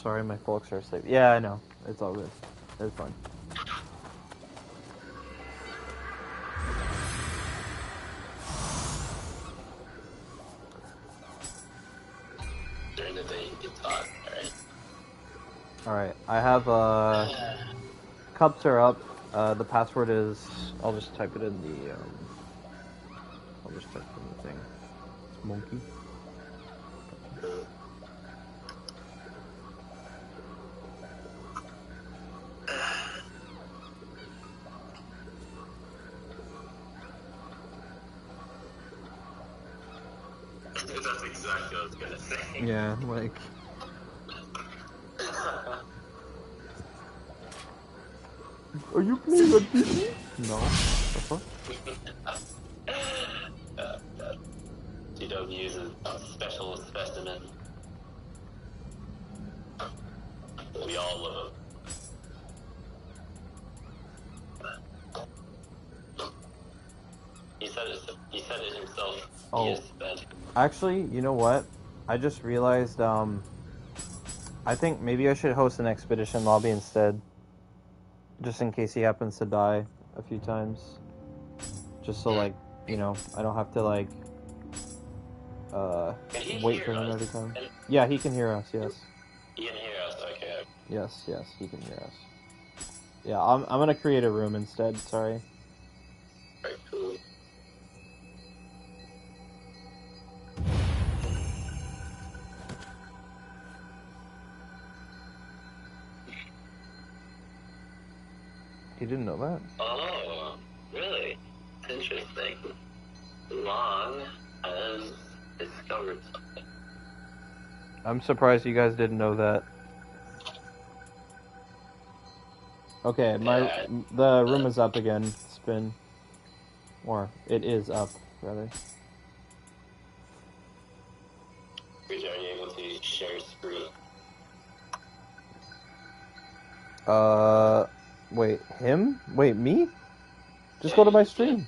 Sorry, my folks are asleep. Yeah, I know. It's all good. It's fine. During the day, you can talk, alright? Alright, I have, cups are up. The password is, I'll just type it in the, I'll just type it in the thing. It's monkey. That's exactly what I was gonna say. Yeah, like... Are you playing on PC? No. The fuck? GW uses a special specimen. We all love him. He said it himself. Oh. He is bad. Actually, you know what? I just realized, I think maybe I should host an expedition lobby instead. Just in case he happens to die a few times. Just so, like, you know, I don't have to, like, wait for him every time. Yeah, he can hear us, yes. He can hear us, okay. Yes, he can hear us. Yeah, I'm gonna create a room instead, sorry. Very cool. You didn't know that? Oh, really? Interesting. Long has discovered something. I'm surprised you guys didn't know that. Okay, the room is up again. Spin. Or, it is up, rather. Are you able to share screen? Wait, him? Wait, me? Just go to my stream.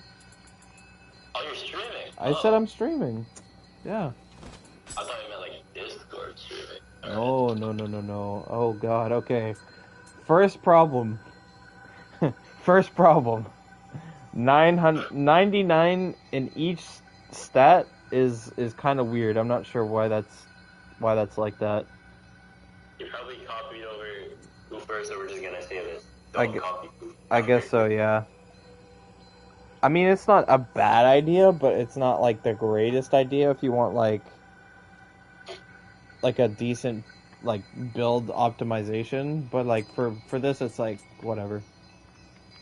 Oh, you're streaming? I said I'm streaming. Yeah. I thought you meant like Discord streaming. Oh, no. Oh, God, okay. First problem. First problem. 99 in each stat is kind of weird. I'm not sure why that's like that. You probably copied over who first, so we're just gonna say this. I guess so, yeah. I mean, it's not a bad idea, but it's not like the greatest idea if you want like a decent like build optimization. But like for this, it's like whatever.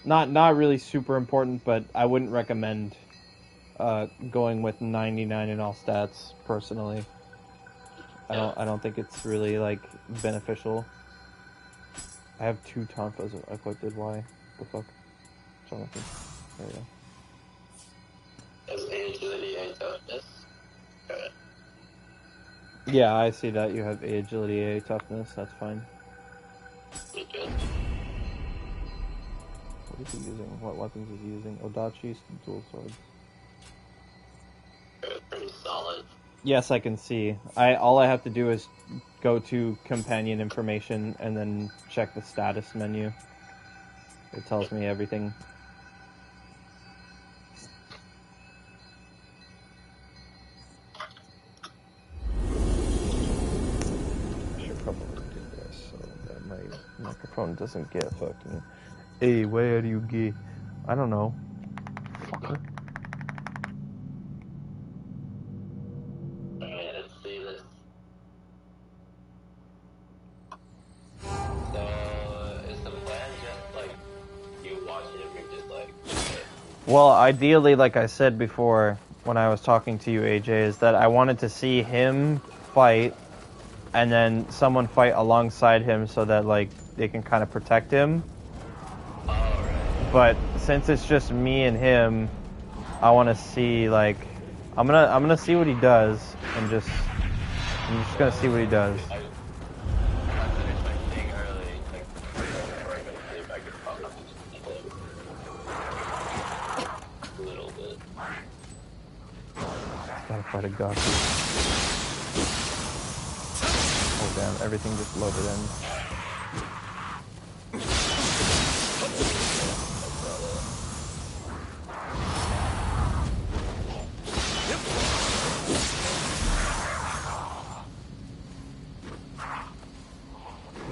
Not really super important, but I wouldn't recommend going with 99 in all stats personally. I don't think it's really like beneficial. I have 2 tonfas equipped. Why? The fuck? Jonathan. There we go. As agility and toughness. Okay. Yeah, I see that. You have A, agility, A, toughness. That's fine. Good. What is he using? What weapons is he using? Odachi's dual swords. Pretty solid. Yes, I can see. All I have to do is go to companion information and then check the status menu. It tells me everything. I should probably do this so that my microphone doesn't get fucking... Hey, where do you get? I don't know. Fucker. Okay, let's see this. So, is the plan just like you watch it and you're just like, okay. Well, ideally, like I said before when I was talking to you, AJ, is that I wanted to see him fight and then someone fight alongside him so that like they can kind of protect him. But since it's just me and him, I want to see like I'm gonna see what he does and I'm just gonna see what he does. I finished my thing early, like before I go to sleep. I could probably just a little bit. Gotta fight a Gaku. Oh damn everything just loaded in.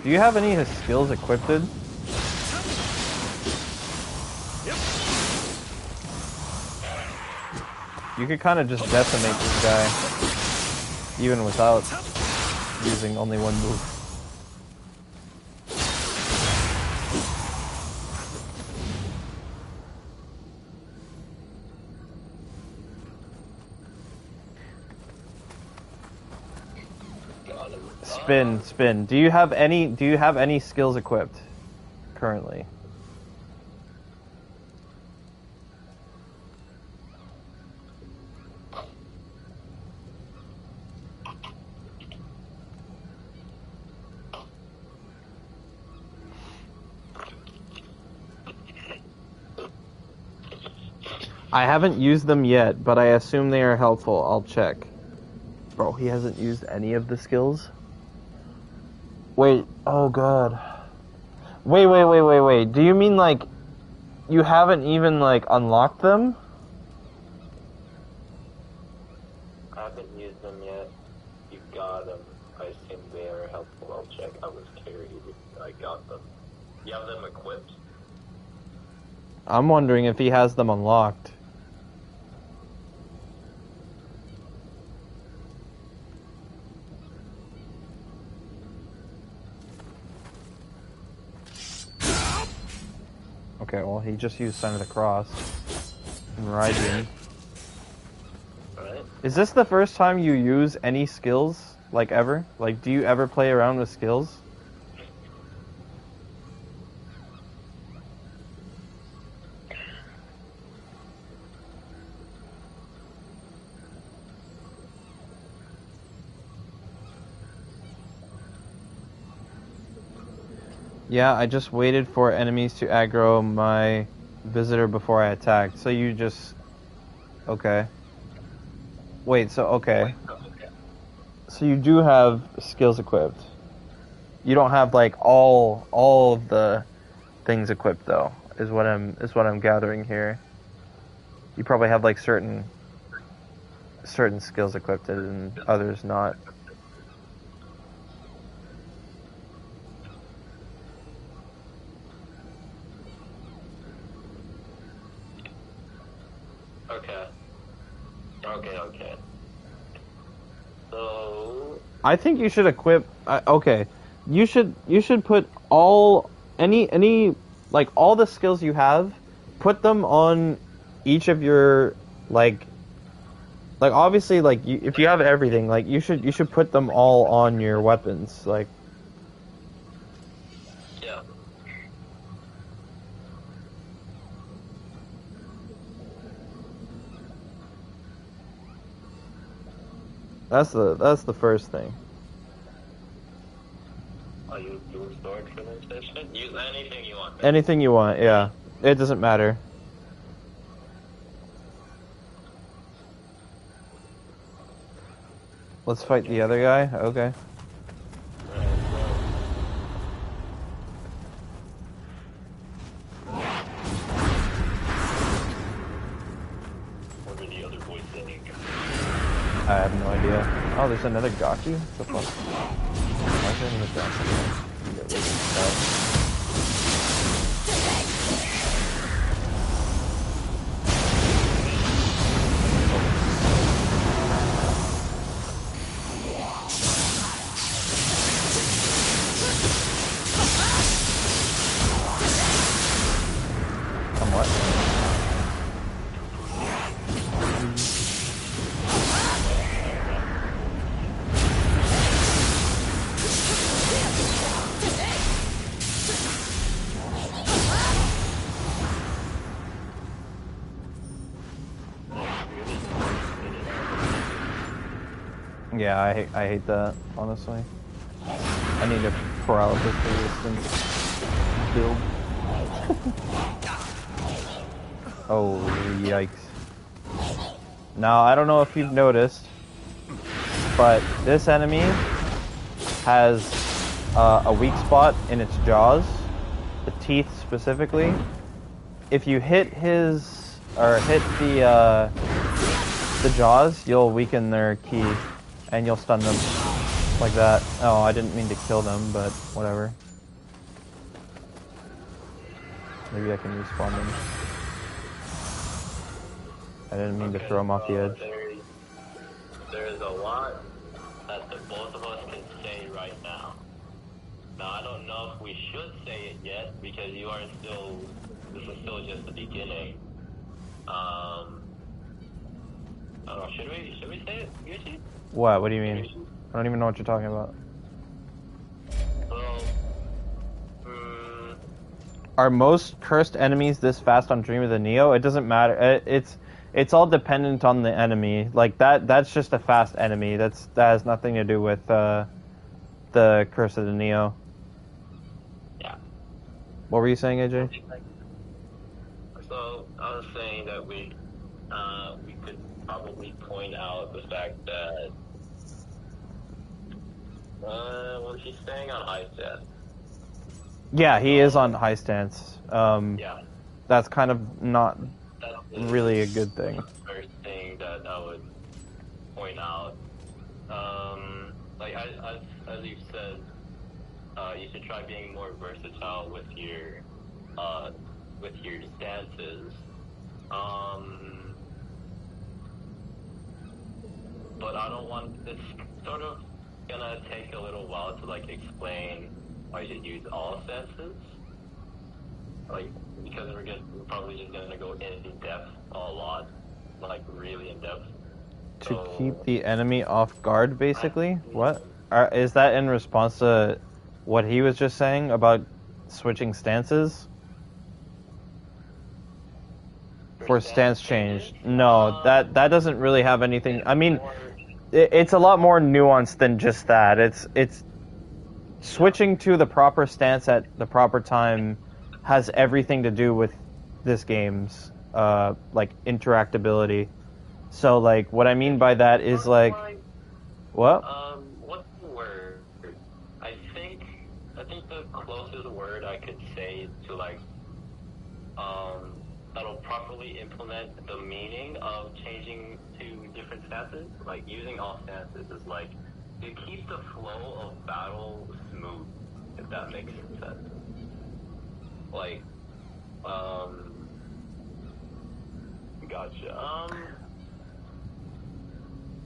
Do you have any of his skills equipped? You could kind of just decimate this guy, even without using only one move. Spin. Do you have any skills equipped currently? I haven't used them yet, but I assume they are helpful. I'll check. Bro, he hasn't used any of the skills? Wait, oh god. Wait. Do you mean, like, you haven't even, like, unlocked them? I haven't used them yet. You got them. I assume they are helpful. I'll check. I was carried. I got them. You have them equipped? I'm wondering if he has them unlocked. Okay, well, he just used Sign of the Cross. And Raijin. Alright. Is this the first time you use any skills? Like, ever? Like, do you ever play around with skills? Yeah, I just waited for enemies to aggro my visitor before I attacked. So you just... Okay. Wait, so okay. So you do have skills equipped. You don't have like all of the things equipped though, is what I'm gathering here. You probably have like certain skills equipped and others not. Okay. So I think you should equip. Okay, you should put all any like all the skills you have, put them on each of your like obviously like if you have everything like you should put them all on your weapons like. yeah. That's the first thing. Oh, you storage for this session? Use anything you want. Man. Anything you want, yeah. It doesn't matter. Let's fight the other guy? Okay. What are the other boys saying? I have no idea. Oh, there's another Gaki? What the fuck? Why is there another Gaki? Somewhat. Yeah, I hate that, honestly. I need a paralysis resistance build. Oh, yikes. Now, I don't know if you've noticed, but this enemy has a weak spot in its jaws, the teeth specifically. If you hit hit the jaws, you'll weaken their ki, and you'll stun them like that. Oh, I didn't mean to kill them, but whatever. Maybe I can respawn them. I didn't mean to throw them off the edge. There's a lot that the both of us can say right now. Now, I don't know if we should say it yet, because this is still just the beginning. I don't know, should we say it, Yuchi? What? What do you mean? I don't even know what you're talking about. Well, Are most cursed enemies this fast on Dream of the Nioh? It doesn't matter. It's all dependent on the enemy. Like that's just a fast enemy. That has nothing to do with the Curse of the Nioh. Yeah. What were you saying, AJ? So I was saying that we could probably point out the fact that well, he's staying on high stance. Yeah, he is on high stance. Yeah. That's kind of not really a good thing. First thing that I would point out. Like as you said, you should try being more versatile with your stances. But I don't want. It's sort of gonna take a little while to like explain why you should use all stances. Like, because we're probably just gonna go in depth a lot, like really in depth. To keep the enemy off guard, basically? What? Is that in response to what he was just saying about switching stances? For stance change? No, that doesn't really have anything. I mean, it's a lot more nuanced than just that. It's switching to the proper stance at the proper time has everything to do with this game's like interactability. So like what I mean by that is like what? What's the word? I think the closest word I could say to like that'll properly implement the meaning of changing to different stances, like using all stances is like to keep the flow of battle smooth, if that makes sense. Like, gotcha.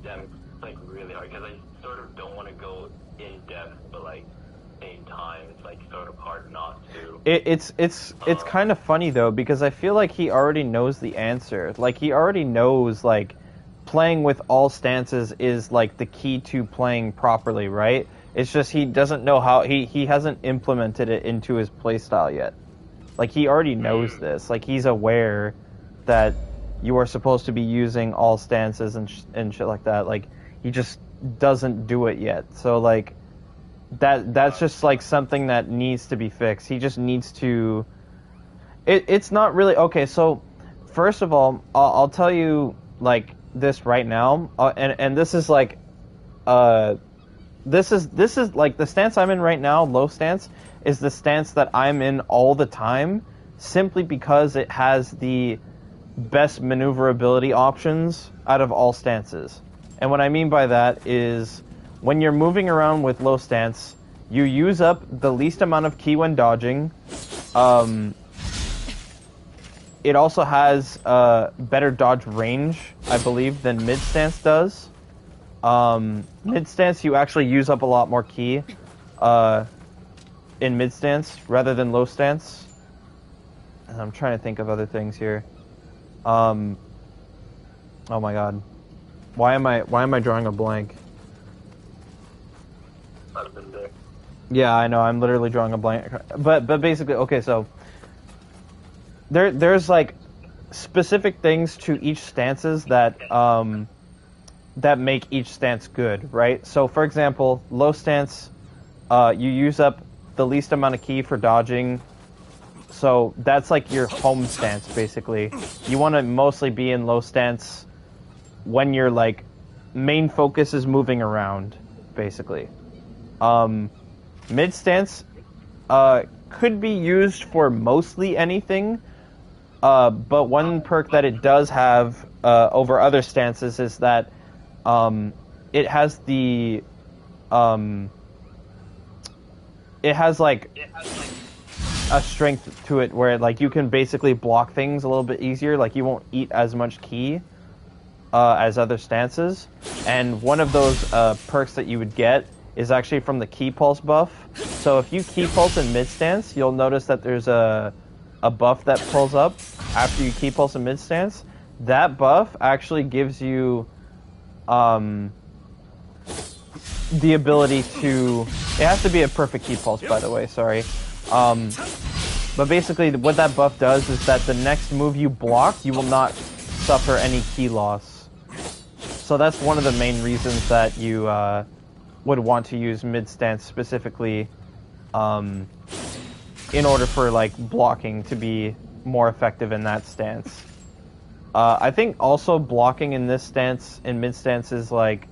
Damn, it's like really hard because I sort of don't want to go in depth, but like same time, it's like sort of hard not to. It's kind of funny though, because I feel like he already knows the answer. Like he already knows like playing with all stances is like the key to playing properly, right? It's just he doesn't know how he hasn't implemented it into his playstyle yet. Like he already knows this. Like he's aware that you are supposed to be using all stances and shit like that. Like he just doesn't do it yet. So like that's just like something that needs to be fixed. He just needs to. It's not really okay. So first of all, I'll tell you like this right now, and this is like, this is like the stance I'm in right now. Low stance is the stance that I'm in all the time, simply because it has the best maneuverability options out of all stances. And what I mean by that is, when you're moving around with low stance, you use up the least amount of ki when dodging. It also has better dodge range, I believe, than mid stance does. Mid stance, you actually use up a lot more ki in mid stance rather than low stance. And I'm trying to think of other things here. Oh my god, why am I drawing a blank? I've been there. Yeah, I know. I'm literally drawing a blank. But basically, okay. So there's like specific things to each stances that that make each stance good, right? So for example, low stance, you use up the least amount of ki for dodging. So that's like your home stance, basically. You want to mostly be in low stance when your like main focus is moving around, basically. Mid stance could be used for mostly anything, but one perk that it does have over other stances is that it has the it has like a strength to it where like you can basically block things a little bit easier. Like you won't eat as much ki as other stances, and one of those perks that you would get is actually from the ki pulse buff. So if you ki pulse in mid stance, you'll notice that there's a buff that pulls up after you ki pulse in mid stance. That buff actually gives you the ability to. It has to be a perfect ki pulse, by the way. Sorry. But basically, what that buff does is that the next move you block, you will not suffer any ki loss. So that's one of the main reasons that you would want to use mid stance specifically, in order for like blocking to be more effective in that stance. I think also blocking in this stance, in mid stance, is like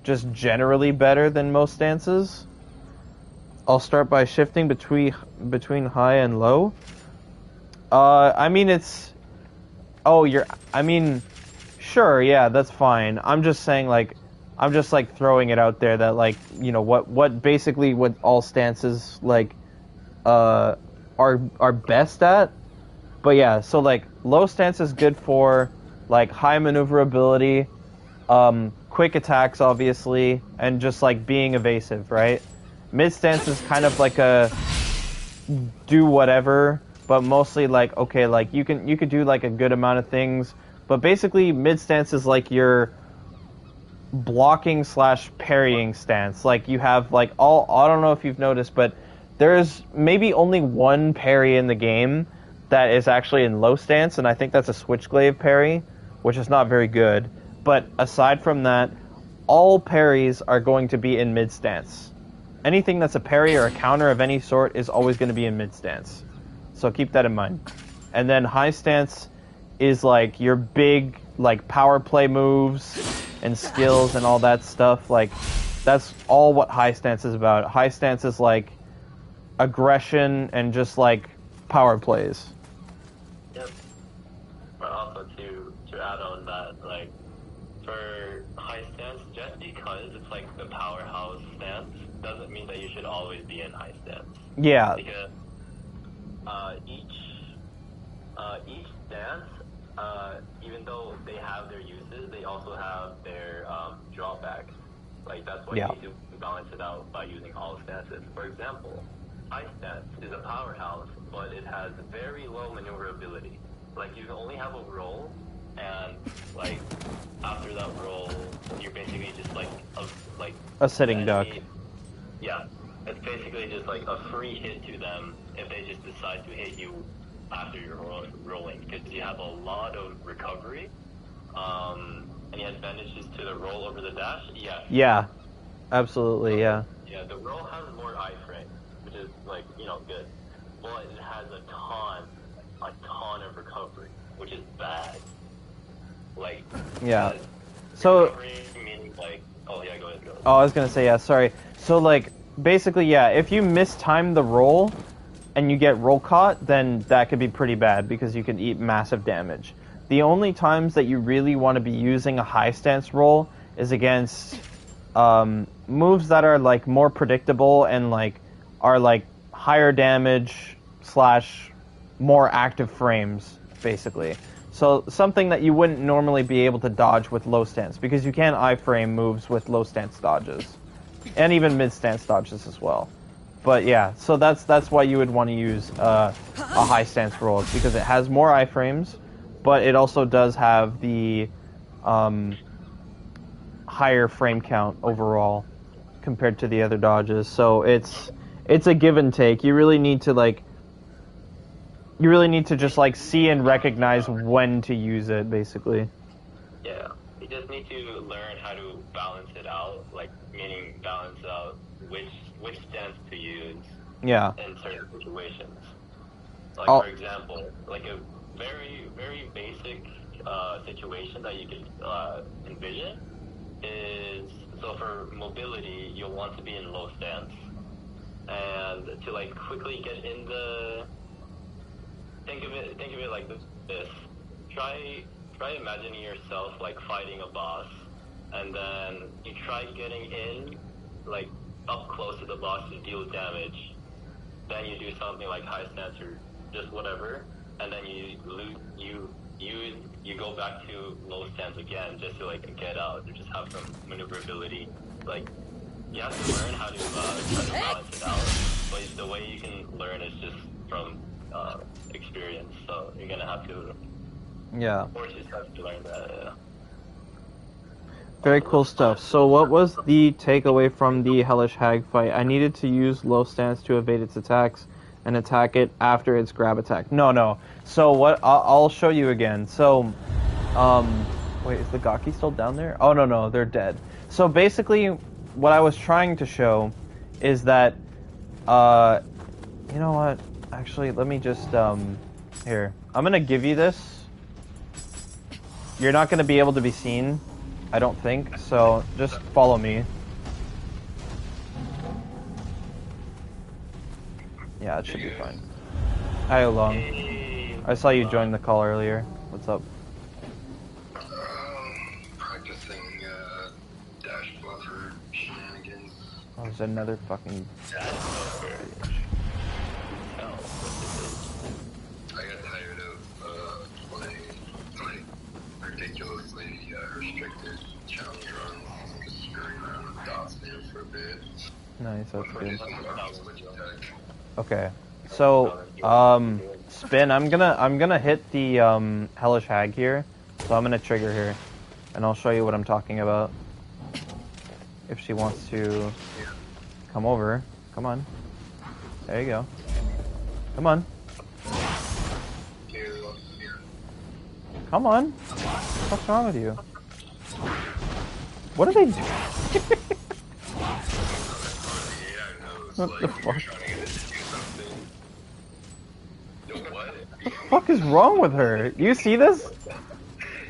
just generally better than most stances. I'll start by shifting between high and low. I mean it's. Oh, I mean, sure, yeah, that's fine. I'm just saying, like, I'm just like throwing it out there that like what basically what all stances like are best at. But yeah, so like low stance is good for like high maneuverability, quick attacks obviously, and just like being evasive, right? Mid stance is kind of like a do whatever, but mostly like okay, like you could do like a good amount of things, but basically mid stance is like your blocking / parrying stance. Like you have like I don't know if you've noticed, but there's maybe only one parry in the game that is actually in low stance, and I think that's a switchglaive parry, which is not very good. But aside from that, all parries are going to be in mid stance. Anything that's a parry or a counter of any sort is always going to be in mid stance. So keep that in mind. And then high stance is like your big like power play moves and skills and all that stuff. Like that's all what high stance is about. High stance is like aggression and just like power plays. Yep. But also to add on that, like for high stance, just because it's like the powerhouse stance doesn't mean that you should always be in high stance. Yeah. Because each stance, even though they have their uses, they also have their drawbacks. Like that's why you need to balance it out by using all stances. For example, high stance is a powerhouse, but it has very low maneuverability. Like you can only have a roll, and like after that roll, you're basically just like a sitting duck. Yeah, it's basically just like a free hit to them if they just decide to hit you after you're rolling, because you have a lot of recovery. Any advantages to the roll over the dash? Yes. Yeah, absolutely. Yeah. Yeah, the roll has more iframe, which is like good, but it has a ton of recovery, which is bad. Like yeah. So meaning like go ahead. Oh, I was gonna say yeah. Sorry. So like basically yeah, if you mistime the roll and you get roll caught, then that could be pretty bad because you can eat massive damage. The only times that you really want to be using a high stance roll is against moves that are like more predictable and like are like higher damage / more active frames, basically. So something that you wouldn't normally be able to dodge with low stance, because you can iframe moves with low stance dodges, and even mid stance dodges as well. But yeah, so that's why you would want to use a high stance roll, because it has more iframes, but it also does have the higher frame count overall compared to the other dodges. So it's a give and take. You really need to just like see and recognize when to use it, basically. Yeah, you just need to learn how to balance it out, like meaning balance out which stance to use. Yeah. In certain situations. Like for example, like a very very basic situation that you could envision is So for mobility, you'll want to be in low stance. And to like quickly get in the... Think of it like this. Try imagining yourself like fighting a boss, and then you try getting in, like up close to the boss to deal damage. Then you do something like high stance or just whatever, and then you go back to low stance again just to like get out or just have some maneuverability. Like you have to learn how to balance it out, but the way you can learn is just from experience. So you're gonna have to. Yeah. Or just have to learn that. Very cool stuff. So what was the takeaway from the Hellish Hag fight? I needed to use low stance to evade its attacks and attack it after its grab attack. No. So what? I'll show you again. So, wait, is the Gaki still down there? Oh, no, they're dead. So basically, what I was trying to show is that, you know what? Actually, let me just, here. I'm gonna give you this. You're not going to be able to be seen, I don't think, so just follow me. Yeah, it should be fine. Hi, Long. I saw you join the call earlier. What's up? Practicing dash buffer shenanigans. Oh, there's another fucking... I got tired of playing ridiculously restricted challenge runs, just screwing around with dots there for a bit. Nice, that's good. Switch attack. Okay, so, Spin, I'm gonna hit the, Hellish Hag here, so I'm gonna trigger here, and I'll show you what I'm talking about. If she wants to come over. Come on. There you go. Come on. Come on. What's wrong with you? What are they doing? What the fuck? What the fuck is wrong with her? Do you see this?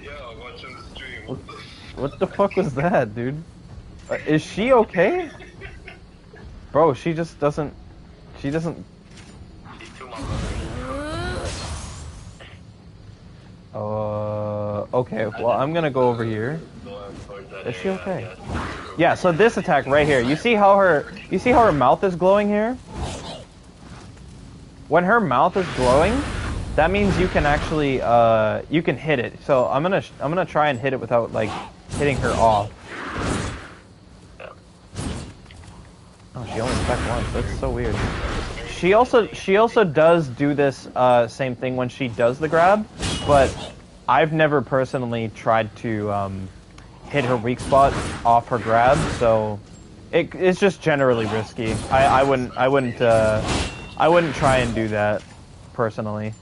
Yeah, I'm watching the stream. What the fuck was that, dude? Is she okay? Bro, she just doesn't... She doesn't... Okay, well, I'm gonna go over here. Is she okay? Yeah, so this attack right here, you see how her mouth is glowing here? When her mouth is glowing, that means you can actually, you can hit it. So I'm gonna try and hit it without, like, hitting her off. Oh, she only attacked once. That's so weird. She also does do this same thing when she does the grab, but I've never personally tried to hit her weak spot off her grab, so it's just generally risky. I wouldn't try and do that personally.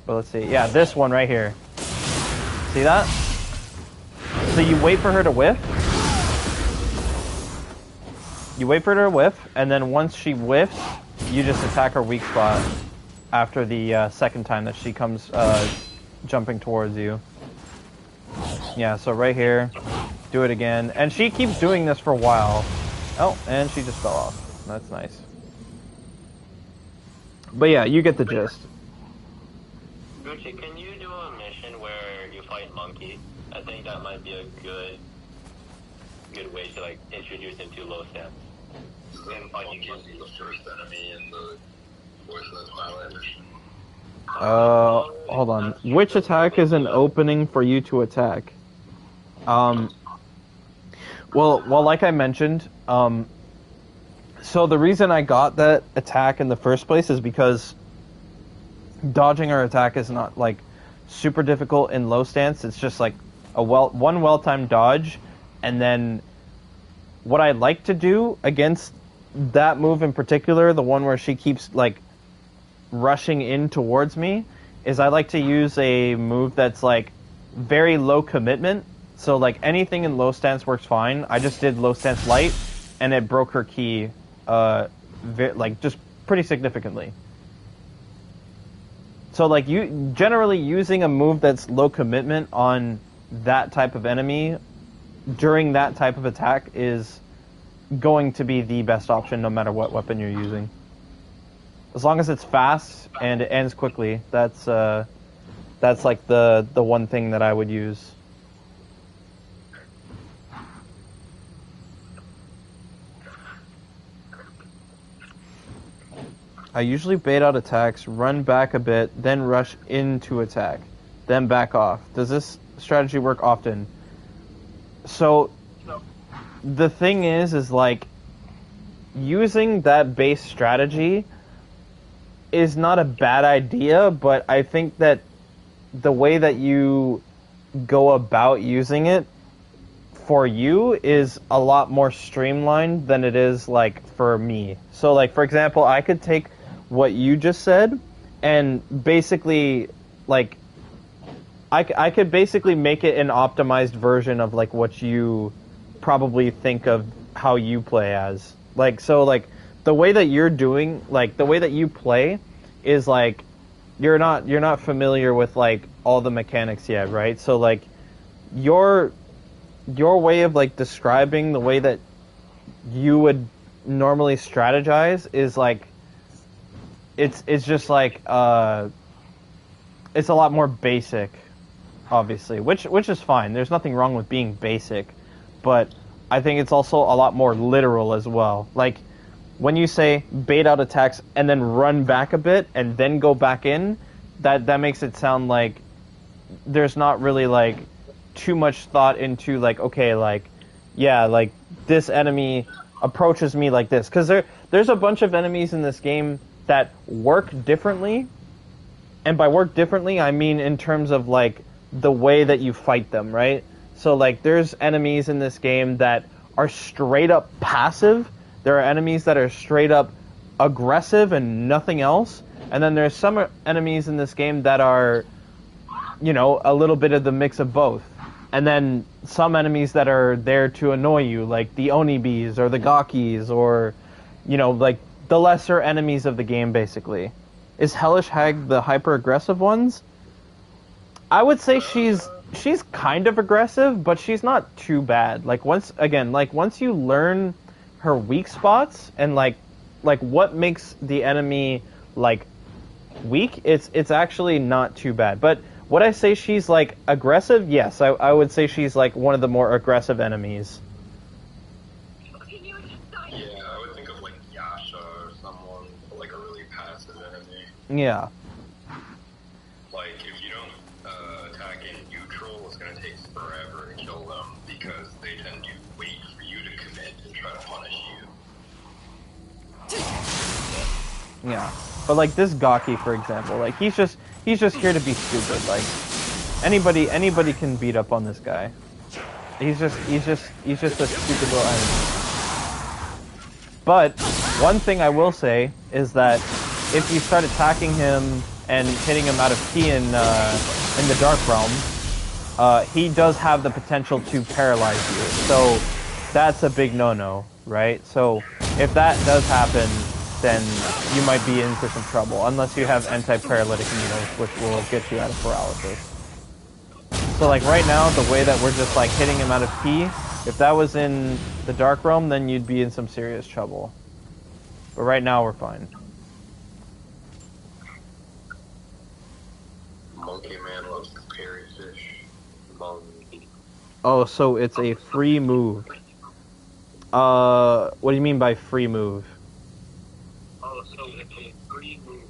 But let's see. Yeah, this one right here. See that? So you wait for her to whiff. You wait for her to whiff, and then once she whiffs, you just attack her weak spot after the second time that she comes jumping towards you. Yeah, so right here, do it again. And she keeps doing this for a while. Oh, and she just fell off. That's nice. But yeah, you get the gist. Gucci, can you do a mission where you fight Monkey? I think that might be a good way to like introduce him to low stance. Monkey is the first enemy in the voiceless pilot mission. Hold on. Which attack is an opening for you to attack? Well, like I mentioned, so the reason I got that attack in the first place is because dodging her attack is not, like, super difficult in low stance. It's just, like, one well-timed dodge, and then what I like to do against that move in particular, the one where she keeps, like, rushing in towards me, is I like to use a move that's, like, very low commitment. So, like, anything in low stance works fine. I just did low stance light, and it broke her ki, like, just pretty significantly. So, like, you generally using a move that's low commitment on that type of enemy during that type of attack is going to be the best option no matter what weapon you're using. As long as it's fast and it ends quickly, that's like the one thing that I would use. I usually bait out attacks, run back a bit, then rush into attack, then back off. Does this strategy work often? So, the thing is like, using that base strategy is not a bad idea, but I think that the way that you go about using it for you is a lot more streamlined than it is like for me. So like, for example, I could take what you just said and basically like I could basically make it an optimized version of like what you probably think of how you play as. Like, so like the way that you're doing, like the way that you play is like you're not familiar with like all the mechanics yet, right? So like your way of like describing the way that you would normally strategize is like it's just like it's a lot more basic, obviously, which is fine. There's nothing wrong with being basic, but I think it's also a lot more literal as well. Like when you say bait out attacks and then run back a bit and then go back in, that makes it sound like there's not really like too much thought into like, okay, like yeah, like this enemy approaches me like this, because there's a bunch of enemies in this game that work differently, and by work differently I mean in terms of like the way that you fight them, right? So like there's enemies in this game that are straight up passive, there are enemies that are straight up aggressive and nothing else, and then there's some enemies in this game that are, you know, a little bit of the mix of both. And then some enemies that are there to annoy you, like the Onibis or the Gakis, or, you know, like the lesser enemies of the game, basically. Is Hellish Hag the hyper-aggressive ones? I would say she's kind of aggressive, but she's not too bad. Like once you learn her weak spots and like what makes the enemy like weak, it's actually not too bad. But would I say she's like aggressive? Yes, I would say she's like one of the more aggressive enemies. Yeah, I would think of like Yasha or someone, like a really passive enemy. Yeah. Like if you don't attack in neutral, it's gonna take forever to kill them because they tend to wait for you to commit and try to punish you. Yeah. But like this Gaki, for example, like he's just here to be stupid. Like anybody can beat up on this guy. He's just a stupid little enemy. But one thing I will say is that if you start attacking him and hitting him out of key in the Dark Realm, he does have the potential to paralyze you. So that's a big no-no, right? So if that does happen, then you might be in for some trouble, unless you have anti-paralytic needles, which will get you out of paralysis. So like right now, the way that we're just like hitting him out of key, if that was in the Dark Realm, then you'd be in some serious trouble. But right now, we're fine. Monkey Man loves to parry fish. Monkey. Oh, so it's a free move. What do you mean by free move? Oh, so it's a free move.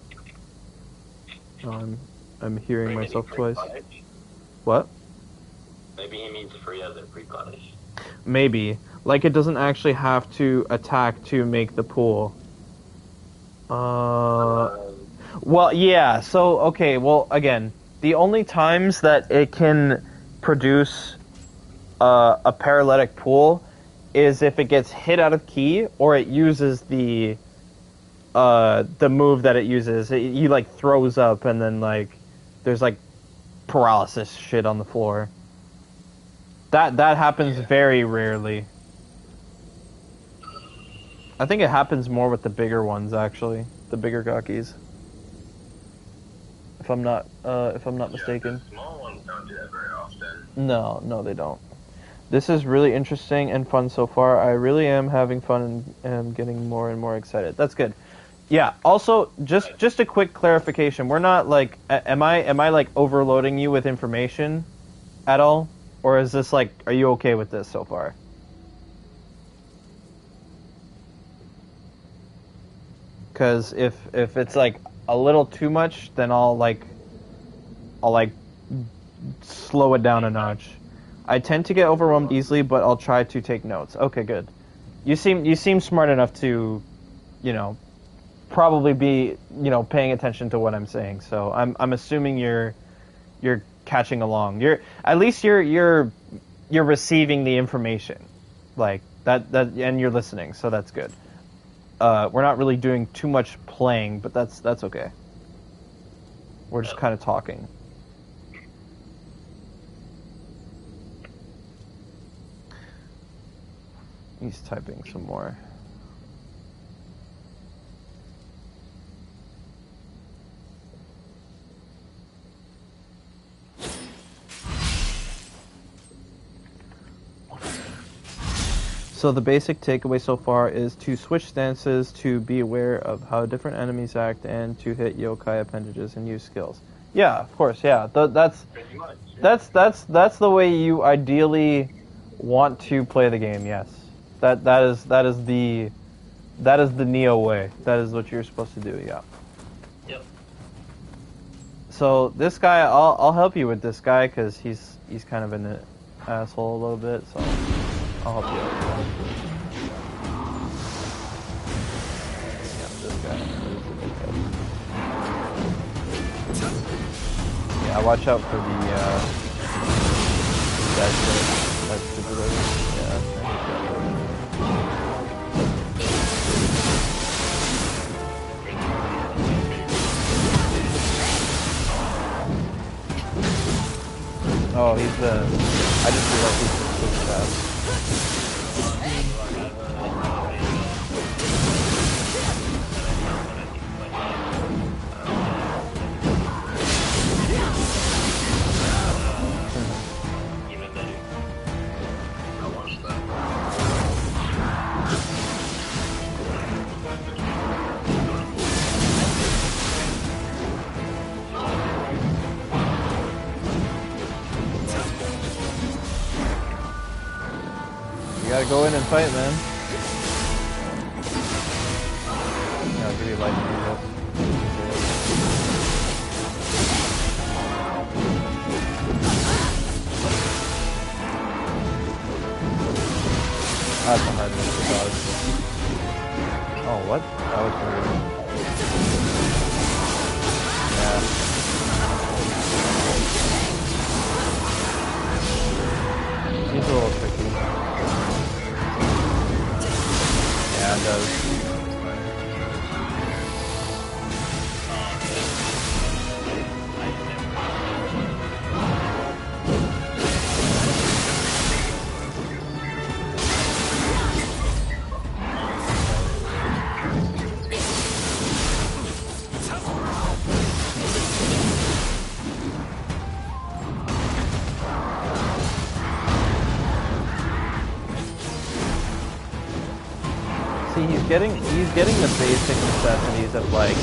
I'm hearing Free myself free twice. punish? What? Maybe he means free as in free punish. Maybe. Like, it doesn't actually have to attack to make the pool. Well, yeah, so, okay, well, again, the only times that it can produce a paralytic pool is if it gets hit out of key, or it uses the move that it uses. He, like, throws up, and then, like, there's, like, paralysis shit on the floor. That happens very rarely. I think it happens more with the bigger ones, actually. The bigger Gakis. If I'm not mistaken. The small ones don't do that very often. No, they don't. This is really interesting and fun so far. I really am having fun and am getting more and more excited. That's good. Yeah. Also, just a quick clarification. We're not like, am I like overloading you with information at all, or is this like, are you okay with this so far? Because if it's like a little too much, then I'll like slow it down a notch. I tend to get overwhelmed easily, but I'll try to take notes. Okay, good. You seem smart enough to, you know, probably be, you know, paying attention to what I'm saying. So I'm assuming you're catching along. You're receiving the information, like that, and you're listening. So that's good. We're not really doing too much playing, but that's okay. We're just kind of talking. He's typing some more. So the basic takeaway so far is to switch stances, to be aware of how different enemies act, and to hit yokai appendages and use skills. Yeah, of course. Yeah, that's the way you ideally want to play the game. Yes, that is the Nioh way. That is what you're supposed to do. Yeah. Yep. So this guy, I'll help you with this guy because he's kind of an asshole a little bit. So I'll help you out. Yeah, this guy. Yeah, watch out for the that's super. Yeah. Oh, he's the. I just realized he's super fast. You gotta go in and fight, man. Yeah, I'll give you life to do this. That's a hard one to dodge. Oh, what? That was weird. Yeah. He's a little tricky. Yeah, it does. See, he's getting the basic necessities of like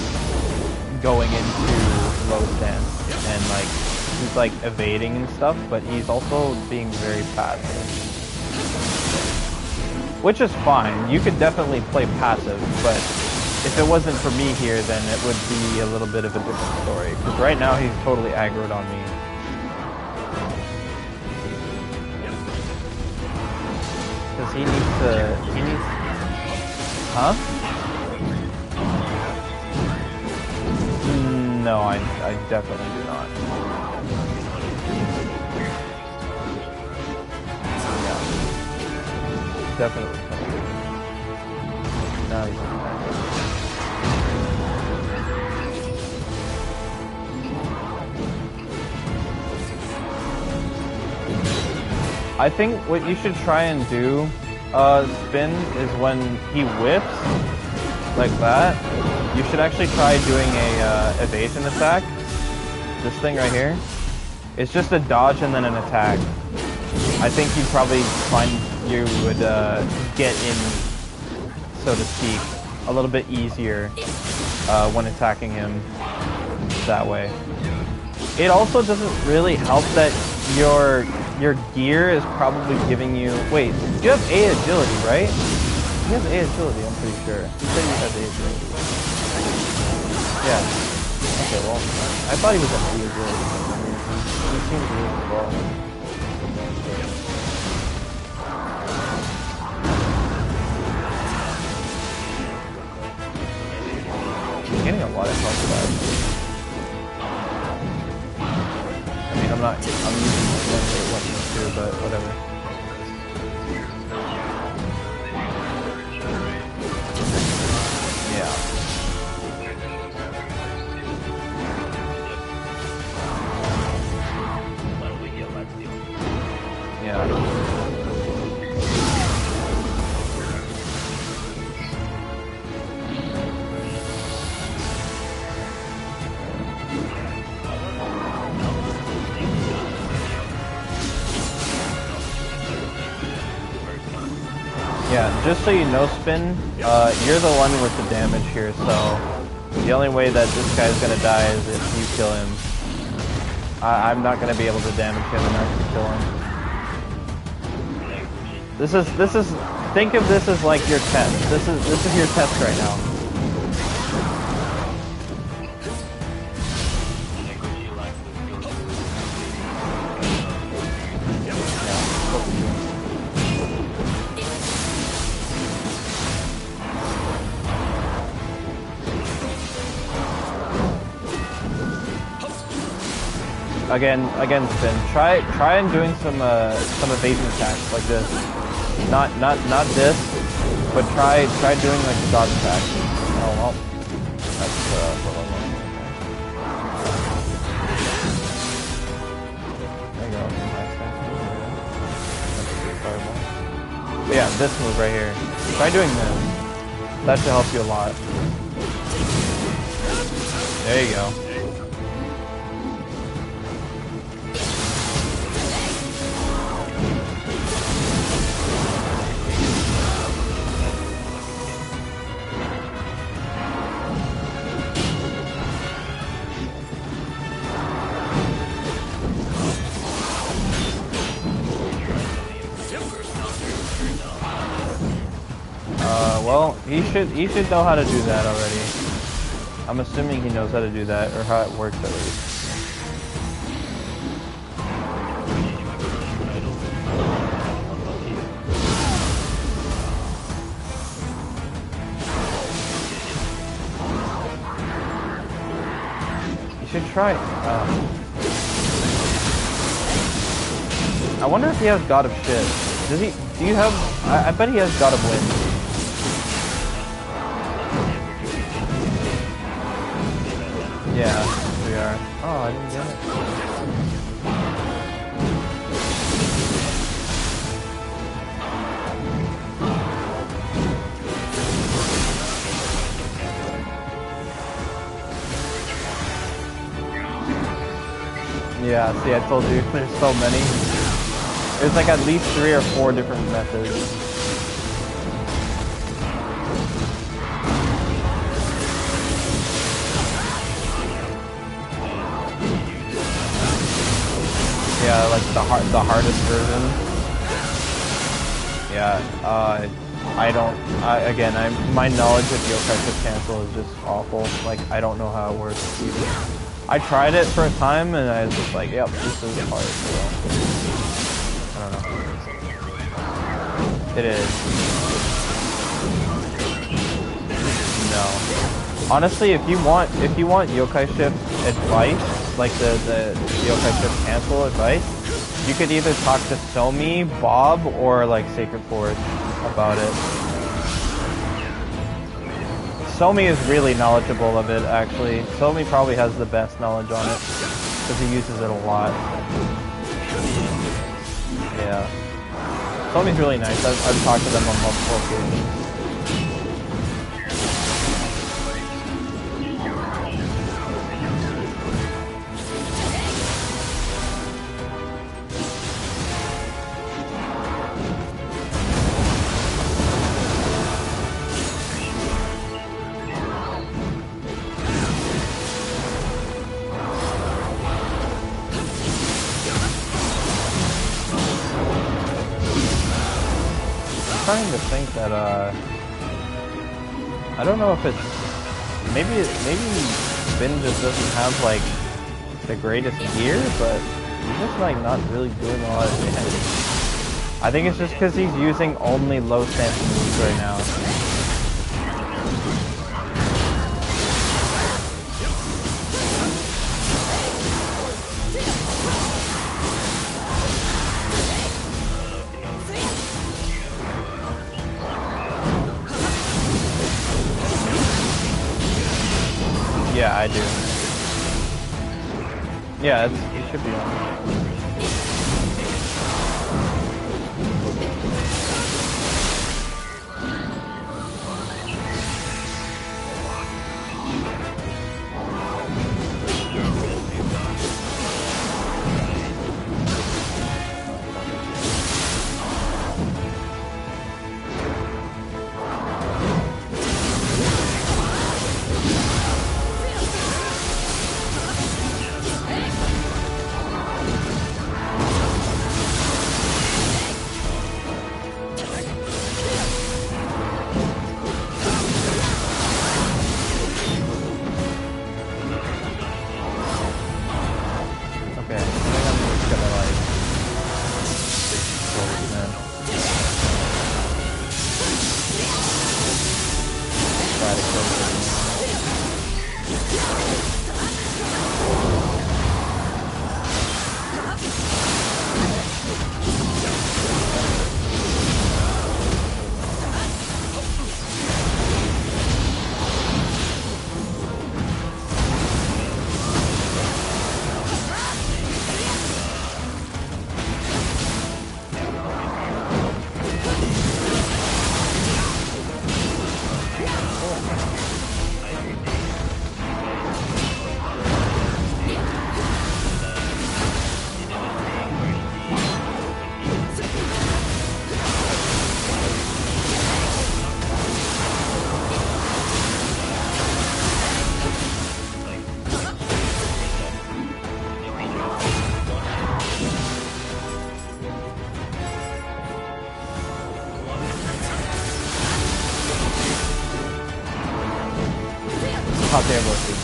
going into low stance and like he's like evading and stuff, but he's also being very passive, which is fine. You could definitely play passive, but if it wasn't for me here, then it would be a little bit of a different story. Because right now he's totally aggroed on me. Because he needs. Huh? No, I definitely do not. Yeah. Definitely. No, he's not. I think what you should try and do, Spin, is when he whips like that, you should actually try doing a evasion attack. This thing right here. It's just a dodge and then an attack. I think you'd probably find you would get in, so to speak, a little bit easier when attacking him that way. It also doesn't really help that your gear is probably giving you... Wait, you have A agility, right? He has A agility, I'm pretty sure. He said he has A agility. Yeah. Okay, well, I thought he was at B agility. He seems to be as well. I'm getting a lot of health back. I mean, I'm using one weapons too, but whatever. Yeah. Yeah. Yeah, just so you know, Spin, you're the one with the damage here, so the only way that this guy's gonna die is if you kill him. I'm not gonna be able to damage him enough to kill him. This is, think of this as like your test. This is your test right now. Again, Spin. Try and doing some evasion attacks like this. Not this, but try doing like the dodge attack. Oh well, that's what I'm on. There you go. Nice fireball. But yeah, this move right here. Try doing this. That should help you a lot. There you go. Well, he should know how to do that already. I'm assuming he knows how to do that, or how it works at least. You should try. I wonder if he has God of Shit. Does he? Do you have? I bet he has God of Wind. Yeah, we are. Oh, I didn't get it. Yeah, see, I told you, there's so many. There's like at least 3 or 4 different methods. Yeah, like the hardest version. Yeah, my knowledge of Yokai Shift Cancel is just awful. Like, I don't know how it works either. I tried it for a time and I was just like, yep, this is hard, so I don't know. It is. No. Honestly, if you want Yokai Shift advice, like the Yokai Shift Cancel advice, you could either talk to Somi, Bob, or like Sacred Forge about it. Somi is really knowledgeable of it, actually. Somi probably has the best knowledge on it, because he uses it a lot. Yeah. Somi's really nice. I've talked to them on multiple occasions. starting to think that I don't know if it's maybe Finn just doesn't have like the greatest gear, but he's just like not really doing a lot of damage. I think it's just because he's using only low stance moves right now. Yeah, I do. Yeah, it should be on. Hot damn roasted.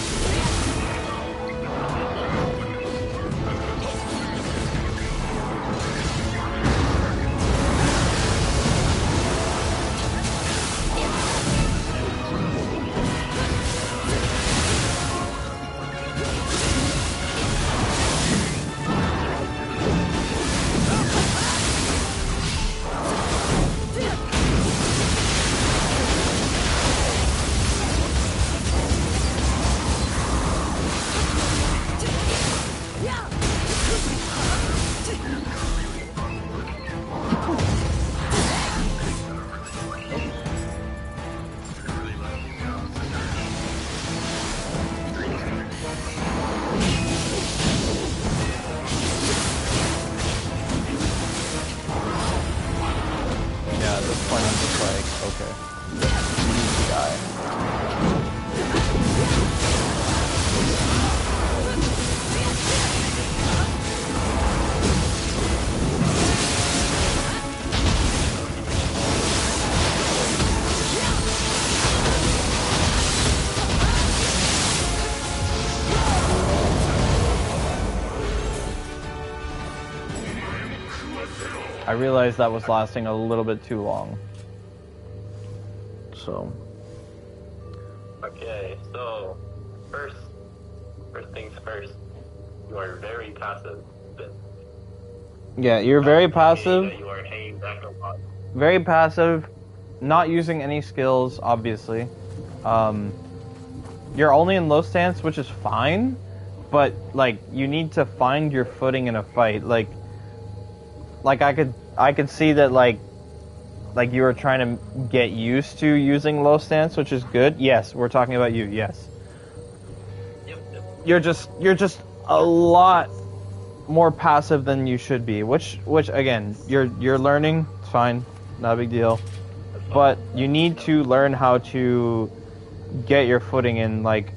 I realized that was lasting a little bit too long. So. Okay, so first things first. You are very passive. Yeah, you're very passive. You are hanging back a lot. Very passive, not using any skills, obviously. You're only in low stance, which is fine, but like you need to find your footing in a fight. Like I could see that like you were trying to get used to using low stance, which is good. Yes, we're talking about you. Yes. Yep. You're just a lot more passive than you should be, which again, you're learning. It's fine, not a big deal. But you need to learn how to get your footing in, like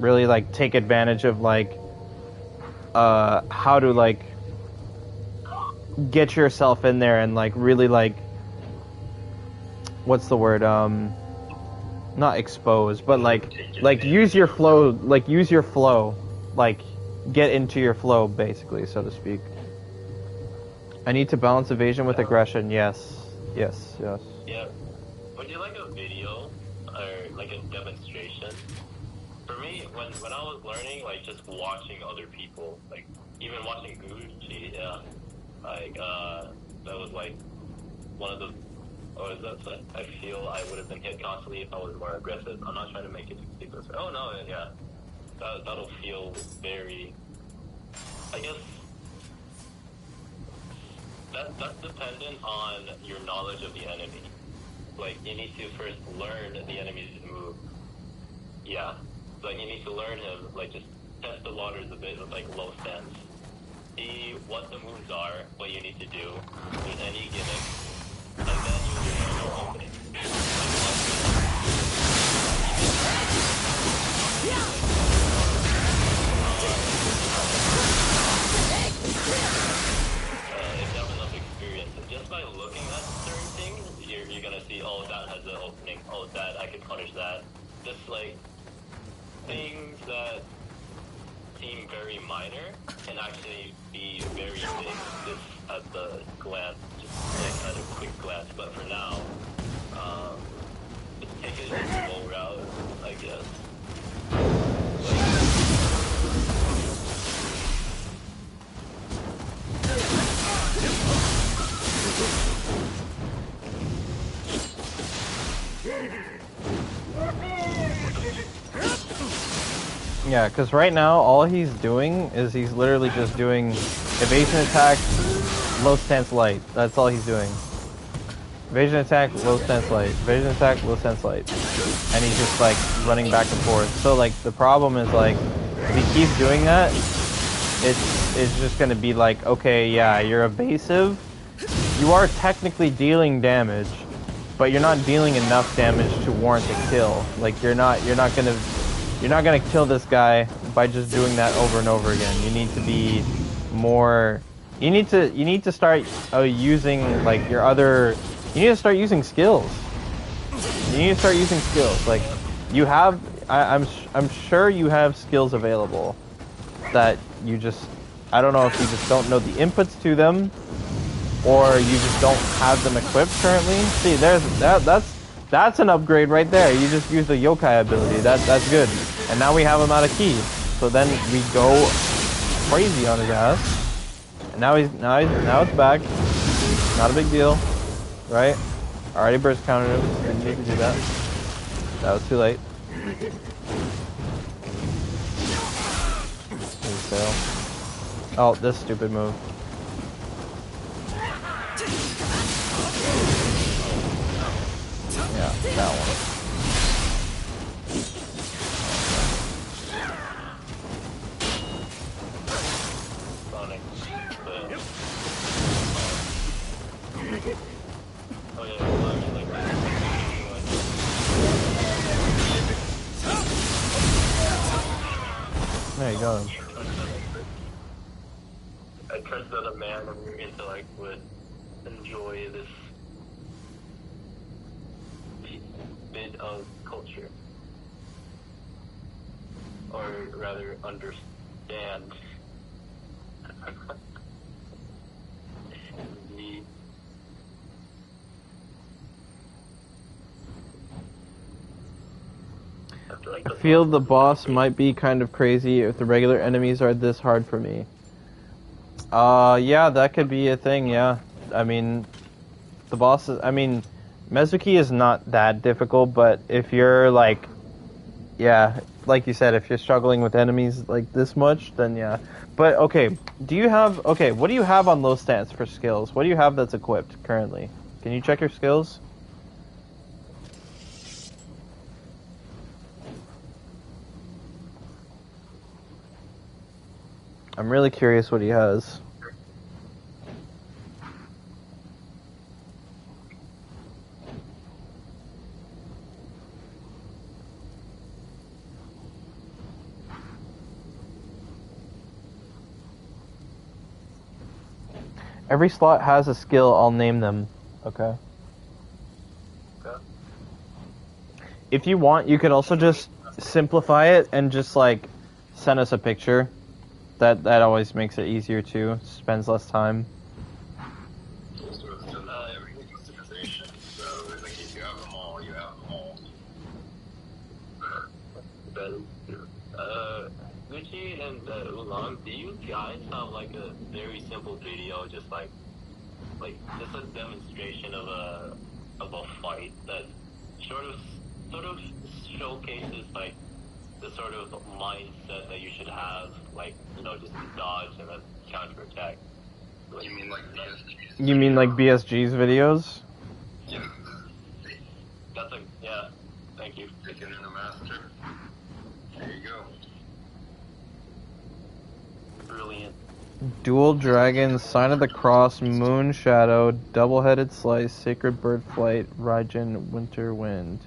really like take advantage of like how to like get yourself in there and like really like what's the word? Not expose, but like use your flow, like get into your flow, basically, so to speak. I need to balance evasion with aggression. Yes. Yeah. Would you like a video or like a demonstration? For me, when I was learning, like just watching other people, like even watching Gucci, yeah, like that was like one of the. Or is that what I feel I would have been hit constantly if I was more aggressive. I'm not trying to make it ridiculous. Oh no, yeah, that'll feel very. I guess that's dependent on your knowledge of the enemy. Like you need to first learn the enemy's move. Yeah, like you need to learn him. Like just test the waters a bit with like low stance. See what the moves are, what you need to do, if there's any gimmicks. And then you learn your opening. If you have enough experience, just by looking at certain things, you're gonna see, oh, that has an opening, oh, that, I can punish that. Just like, things that seem very minor can actually be very big just at the glance, just like at a quick glance. But for now, just take it as a slow route, I guess. Yeah, because right now all he's doing is he's literally just doing evasion attack, low stance light. That's all he's doing. Evasion attack, low stance light. Evasion attack, low stance light. And he's just like running back and forth. So like the problem is like if he keeps doing that, it's just gonna be like, okay, yeah, you're evasive. You are technically dealing damage, but you're not dealing enough damage to warrant a kill. Like you're not gonna kill this guy by just doing that over and over again. You need to be more. You need to start using like your other. You need to start using skills. You need to start using skills. Like you have. I'm sure you have skills available that you just. I don't know if you just don't know the inputs to them, or you just don't have them equipped currently. See, that's an upgrade right there. You just use the yokai ability. That's good. And now we have him out of key. So then we go crazy on his ass. And now it's back. Not a big deal, right? Already burst countered him. Didn't need to do that. That was too late. Fail. Oh, this stupid move. Yeah, that one. There you go. I trust that a man of your intellect would enjoy this bit of culture. Or rather, understand the I feel the boss might be kind of crazy if the regular enemies are this hard for me. Yeah, that could be a thing, yeah. I mean, the boss is, I mean, Mezuki is not that difficult, but if you're like, yeah, like you said, if you're struggling with enemies like this much, then yeah. But okay, what do you have on low stance for skills? What do you have that's equipped currently? Can you check your skills? I'm really curious what he has. Every slot has a skill, I'll name them. Okay. Okay. if you want, you could also just simplify it and just like send us a picture. That always makes it easier too. Spends less time. So it's still everything customization. So like if you have them all, you have them all. Gucci and Oolong, do you guys have like a very simple video, just like just a demonstration of a fight that sort of showcases like the sort of mindset that you should have, like, you know, just dodge and then counterattack. Like, You mean like BSG's? You mean like BSG's videos? Yeah. that's a yeah. Thank you. Taking in a master. There you go. Brilliant. Dual Dragon, Sign of the Cross, Moon Shadow, Double-Headed Slice, Sacred Bird Flight, Raijin, Winter Wind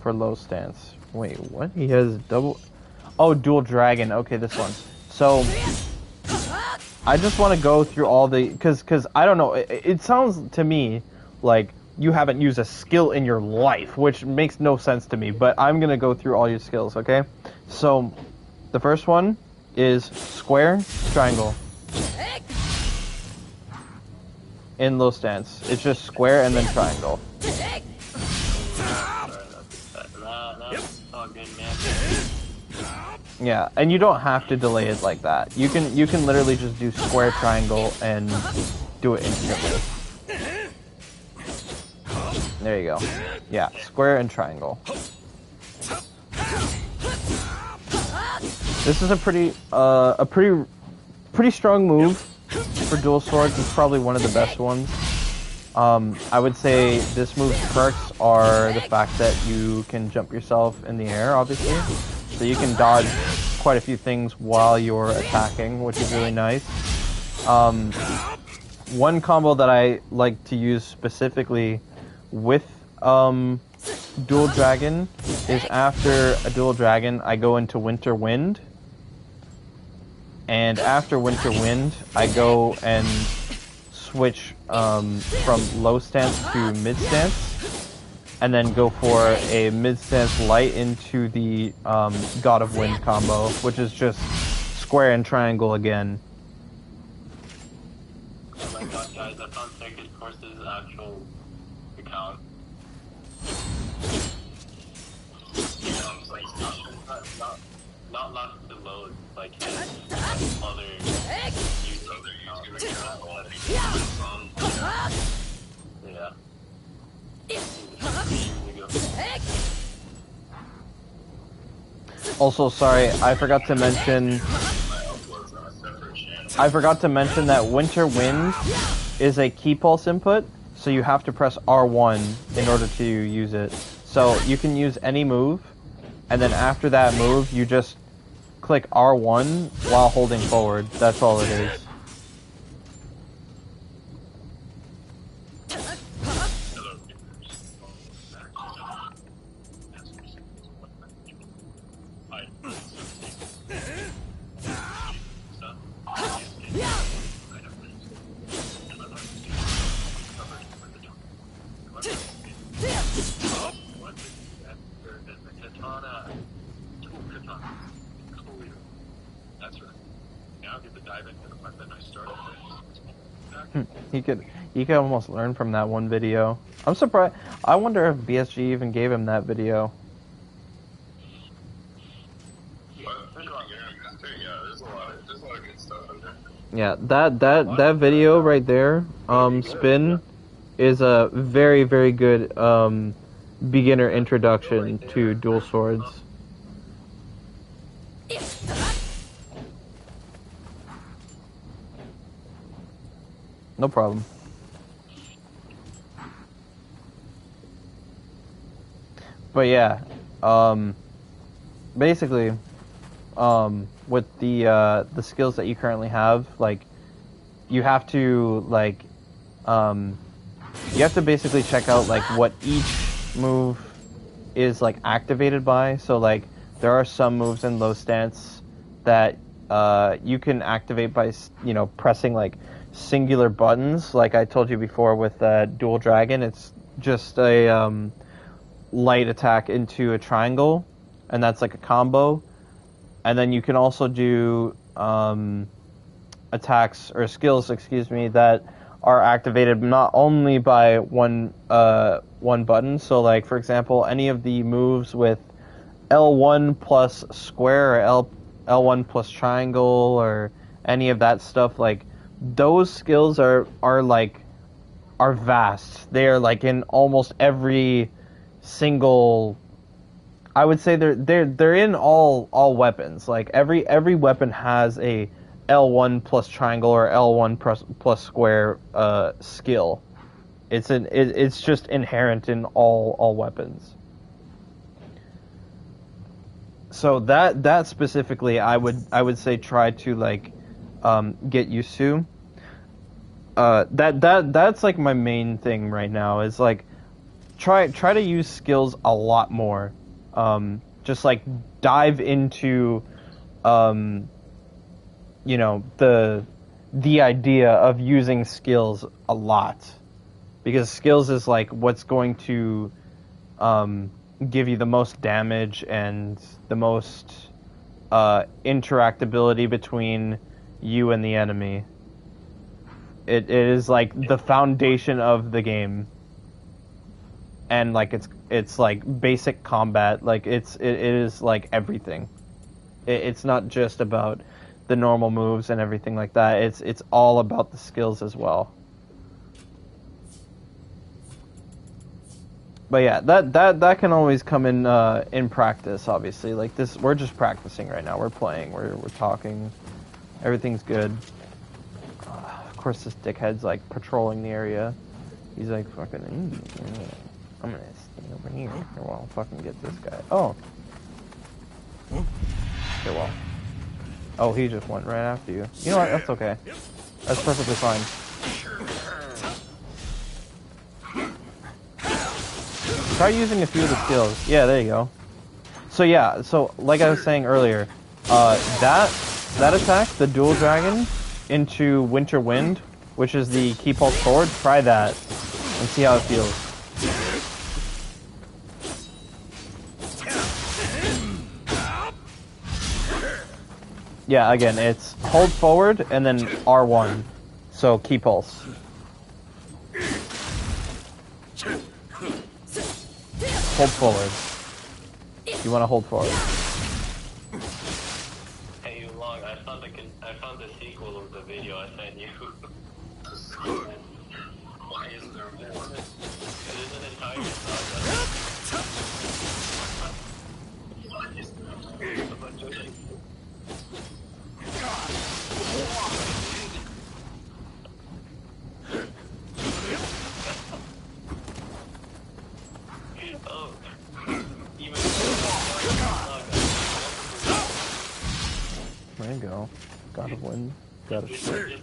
for low stance. Wait, what? He has double... Oh, Dual Dragon. Okay, this one. So, I just want to go through all the... Because I don't know. It sounds to me like you haven't used a skill in your life, which makes no sense to me. But I'm going to go through all your skills, okay? So, the first one is square, triangle. In low stance. It's just square and then triangle. Oh, good man. Yeah, and you don't have to delay it like that. You can literally just do square, triangle, and do it instantly. There you go. Yeah, square and triangle. This is a pretty strong move for dual swords. It's probably one of the best ones. I would say this move's perks are the fact that you can jump yourself in the air, obviously. So you can dodge quite a few things while you're attacking, which is really nice. One combo that I like to use specifically with Dual Dragon is after a Dual Dragon, I go into Winter Wind. And after Winter Wind, I go and switch from low stance to mid stance. And then go for a mid stance light into the God of Wind combo, which is just square and triangle again. Oh my god, guys, I found Sacred Course's actual account. Not left to load, like his other YouTube account. Yeah. Also, sorry, I forgot to mention that Winter Wind is a key pulse input, so you have to press R1 in order to use it. So you can use any move, and then after that move, you just click R1 while holding forward. That's all it is. He could almost learn from that one video. I'm surprised. I wonder if BSG even gave him that video. Yeah, that video right there, Spin, is a very, very good beginner introduction to dual swords. No problem. But yeah, basically, with the skills that you currently have, like, you have to basically check out like what each move is like activated by. So like there are some moves in low stance that you can activate by pressing like singular buttons. Like I told you before with Dual Dragon, it's just a light attack into a triangle, and that's like a combo. And then you can also do attacks or skills, excuse me, that are activated not only by one button. So like for example, any of the moves with L1 plus square or L1 plus triangle or any of that stuff, like those skills are vast. They are like in almost every single. I would say they're in all weapons. Like every weapon has a L1 plus triangle or L1 plus square skill. It's just inherent in all weapons. So that specifically, I would say try to like get used to. That's like my main thing right now is like try to use skills a lot more. Just like dive into you know, the idea of using skills a lot, because skills is like what's going to give you the most damage and the most interactability between you and the enemy. It is like the foundation of the game, and like it's like basic combat. Like it is like everything. It's not just about the normal moves and everything like that. It's all about the skills as well. But yeah, that can always come in practice. Obviously, like this, we're just practicing right now. We're playing. We're talking. Everything's good. Of course, this dickhead's like patrolling the area. He's like fucking. I'm gonna stay over here. Well, I'll fucking get this guy. Oh. Okay, well. Oh, he just went right after you. You know what? That's okay. That's perfectly fine. Try using a few of the skills. Yeah, there you go. So yeah, so like I was saying earlier, that attack, the dual dragon into Winter Wind, which is the key pulse sword, try that and see how it feels. Yeah, again, it's hold forward and then R1. So key pulse. Hold forward. You want to hold forward. Hey, Long, I found the sequel of the video I sent you. Why isn't there more? It is an entire saga. A bunch of things. Oh, even There you go. God of Wind. God of Shit.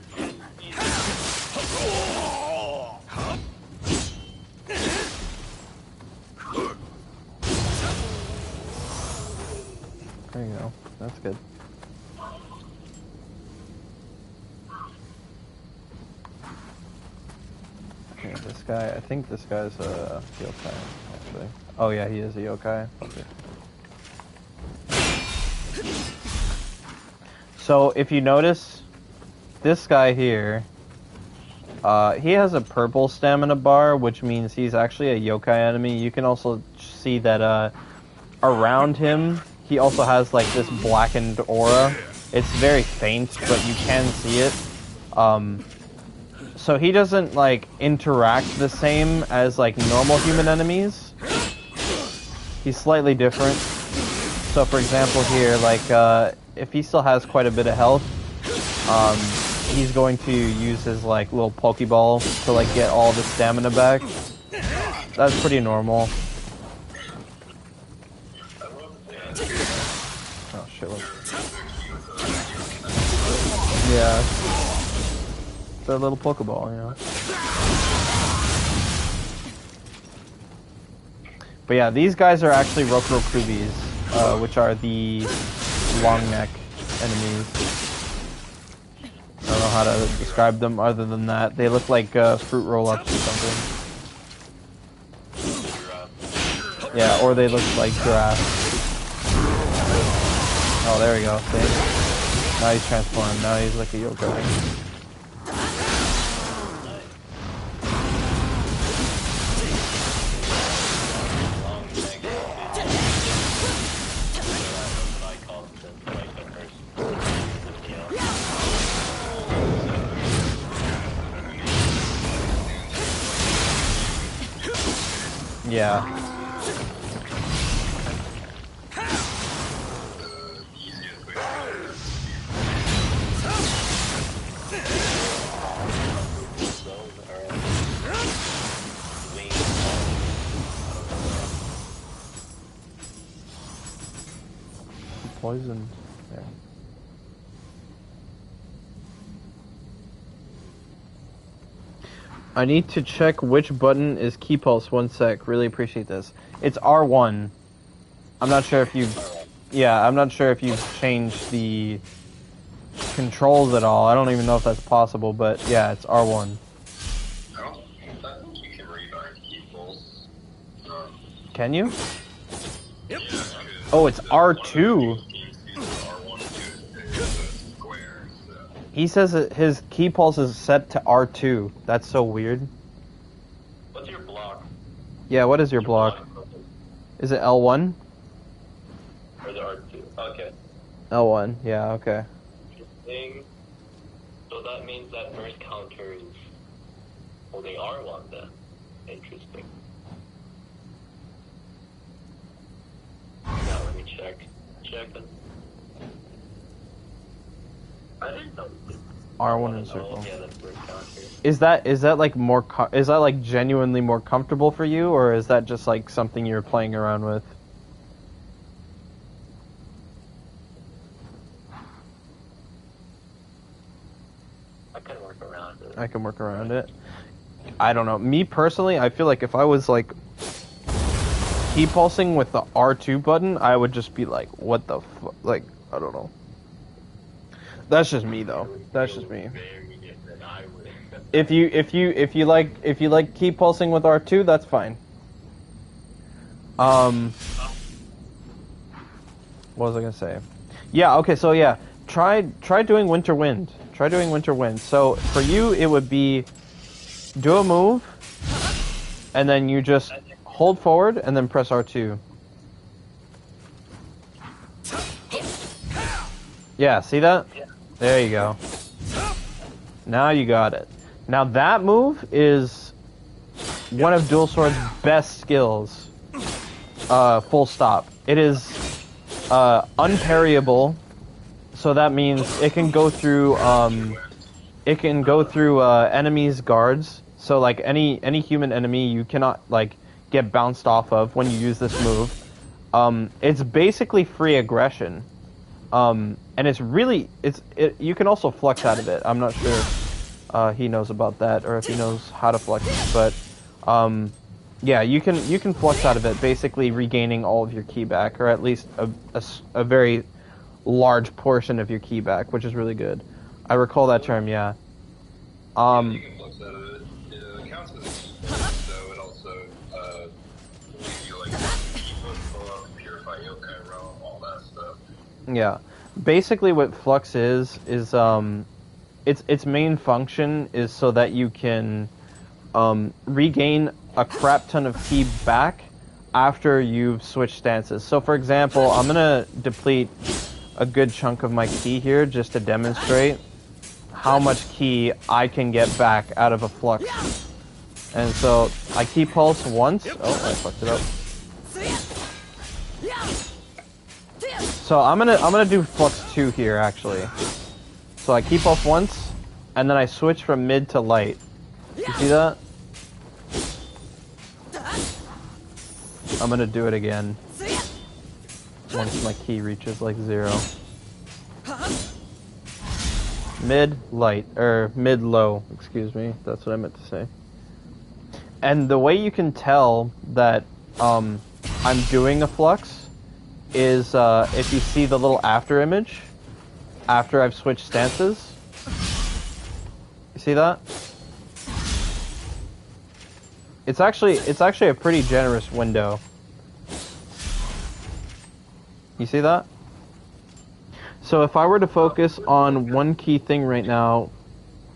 There you go. That's good. Okay, this guy, I think this guy's a yokai, actually. Oh yeah, he is a yokai. Okay. So if you notice, this guy here, he has a purple stamina bar, which means he's actually a yokai enemy. You can also see that around him, he also has like this blackened aura. It's very faint, but you can see it. So he doesn't like interact the same as like normal human enemies. He's slightly different. So for example here, like if he still has quite a bit of health, he's going to use his like little Pokeball to like get all the stamina back. That's pretty normal. Oh shit. Yeah. It's a little Pokeball, you know. But yeah, these guys are actually Rokurokrubis, which are the long neck enemies. I don't know how to describe them other than that. They look like fruit roll-ups or something. Yeah, or they look like grass. Oh, there we go. See? Now he's transformed. Now he's like a yokai. Yeah. Poisoned. Yeah. I need to check which button is key pulse. 1 sec. Really appreciate this. It's R1. I'm not sure if you've... Yeah, I'm not sure if you've changed the controls at all. I don't even know if that's possible, but yeah, it's R1. I think you can rebind key pulse. Can you? Yep. Oh, it's R2. He says that his key pulse is set to R2. That's so weird. What's your block? Yeah, what is your block? Is it L1? Or the R2? Okay. L1, yeah, okay. Interesting. So that means that first counter is holding R1 then. Interesting. Now let me check. Check them. I didn't know. R1 and circle. Yeah, that's first counter. Is that like more is that like genuinely more comfortable for you, or is that just like something you're playing around with? I can work around it. I can work around it. I don't know. Me personally, I feel like if I was like key pulsing with the R2 button, I would just be like, what the fuck? Like, I don't know. That's just me though. That's just me. If you like key pulsing with R2, that's fine. What was I gonna say? Yeah, okay, so yeah. Try doing Winter Wind. Try doing Winter Wind. So for you it would be do a move and then you just hold forward and then press R2. Yeah, see that? There you go. Now you got it. Now that move is one of Dual Sword's best skills. Full stop. It is unparryable, so that means it can go through enemies' guards. So like any human enemy, you cannot like get bounced off of when you use this move. It's basically free aggression. And it's really you can also flex out of it. I'm not sure if he knows about that or if he knows how to flex it, but yeah, you can flex out of it, basically regaining all of your ki back, or at least a very large portion of your ki back, which is really good. I recall that term, yeah. You can flex out of it. It counts as a so it also gives you like pull up, purify yokai realm, all that stuff. Yeah. Basically what Flux is its main function is so that you can regain a crap ton of ki back after you've switched stances. So for example, I'm gonna deplete a good chunk of my ki here just to demonstrate how much ki I can get back out of a Flux. And so I ki pulse once. Oh, I fucked it up. So I'm gonna do Flux 2 here actually. So I ki pulse once, and then I switch from mid to light. You see that? I'm gonna do it again once my ki reaches like 0. Mid light, or mid low, excuse me. That's what I meant to say. And the way you can tell that I'm doing a Flux is if you see the little after image after I've switched stances. You see that? It's actually a pretty generous window. You see that? So if I were to focus on one key thing right now,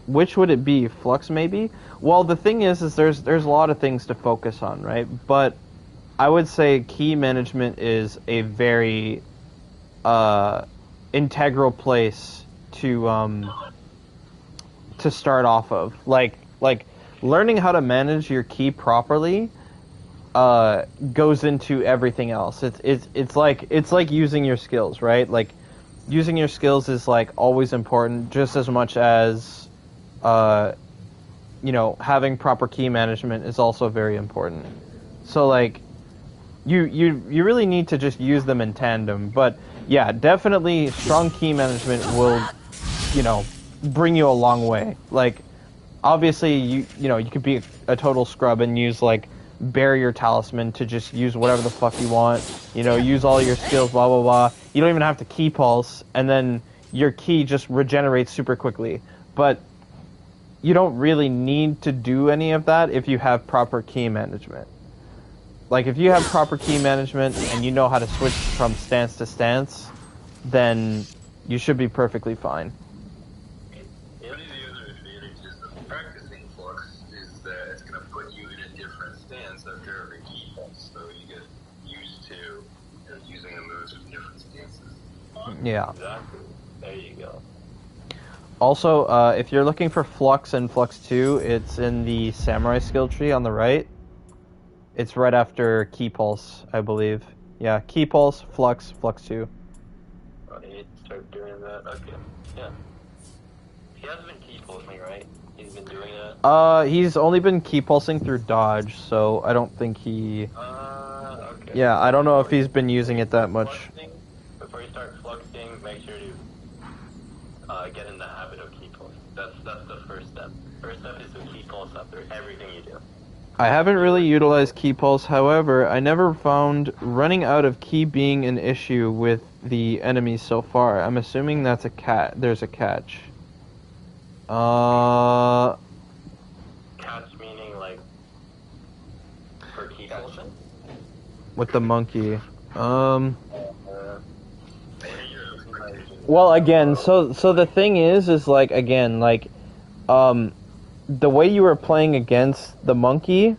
which would it be? Flux, maybe? Well, the thing is there's a lot of things to focus on, right? But I would say key management is a very integral place to start off of. Like learning how to manage your key properly goes into everything else. It's like using your skills, right? Like using your skills is like always important, just as much as having proper key management is also very important. So like you really need to just use them in tandem. But yeah, definitely strong key management will bring you a long way. Like obviously you could be a total scrub and use like barrier talisman to just use whatever the fuck you want, use all your skills, blah blah blah. You don't even have to key pulse, and then your key just regenerates super quickly. But you don't really need to do any of that if you have proper key management. Like if you have proper key management and you know how to switch from stance to stance, then you should be perfectly fine. One of the other advantages of practicing flux is that it's going to put you in a different stance after every key pulse, so you get used to using the moves with different stances. Yeah. Exactly. There you go. Also, if you're looking for Flux and Flux 2, it's in the Samurai skill tree on the right. It's right after Key Pulse, I believe. Yeah, Key Pulse, Flux, Flux 2. I need to start doing that. Okay. Yeah. He hasn't been key pulsing, right? He's been doing that? He's only been Key Pulsing through Dodge, so I don't think he... Okay. Yeah, I don't know if he's been using it that much. Before you start fluxing, make sure to get in the habit of key pulse. That's the first step. First step is to key pulse after everything you do. I haven't really utilized Key Pulse, however, I never found running out of key being an issue with the enemies so far. I'm assuming that's there's a catch. Catch meaning like for key pulsing? With the monkey. Well, again, so the thing is like, again, like, the way you were playing against the monkey,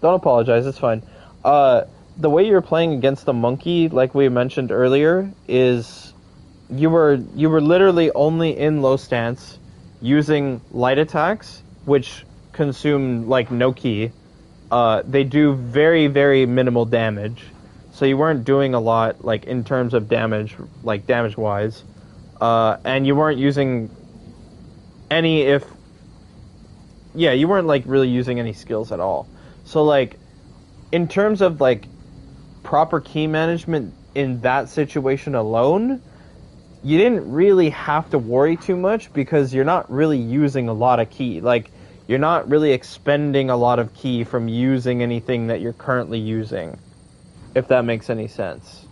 don't apologize, it's fine. The way you were playing against the monkey, like we mentioned earlier, is you were literally only in low stance, using light attacks, which consume like no key. They do very, very minimal damage, so you weren't doing a lot, like in terms of damage, like damage wise, and you weren't using any you weren't like really using any skills at all. So like in terms of like proper key management in that situation alone, you didn't really have to worry too much because you're not really using a lot of key. Like you're not really expending a lot of key from using anything that you're currently using, if that makes any sense.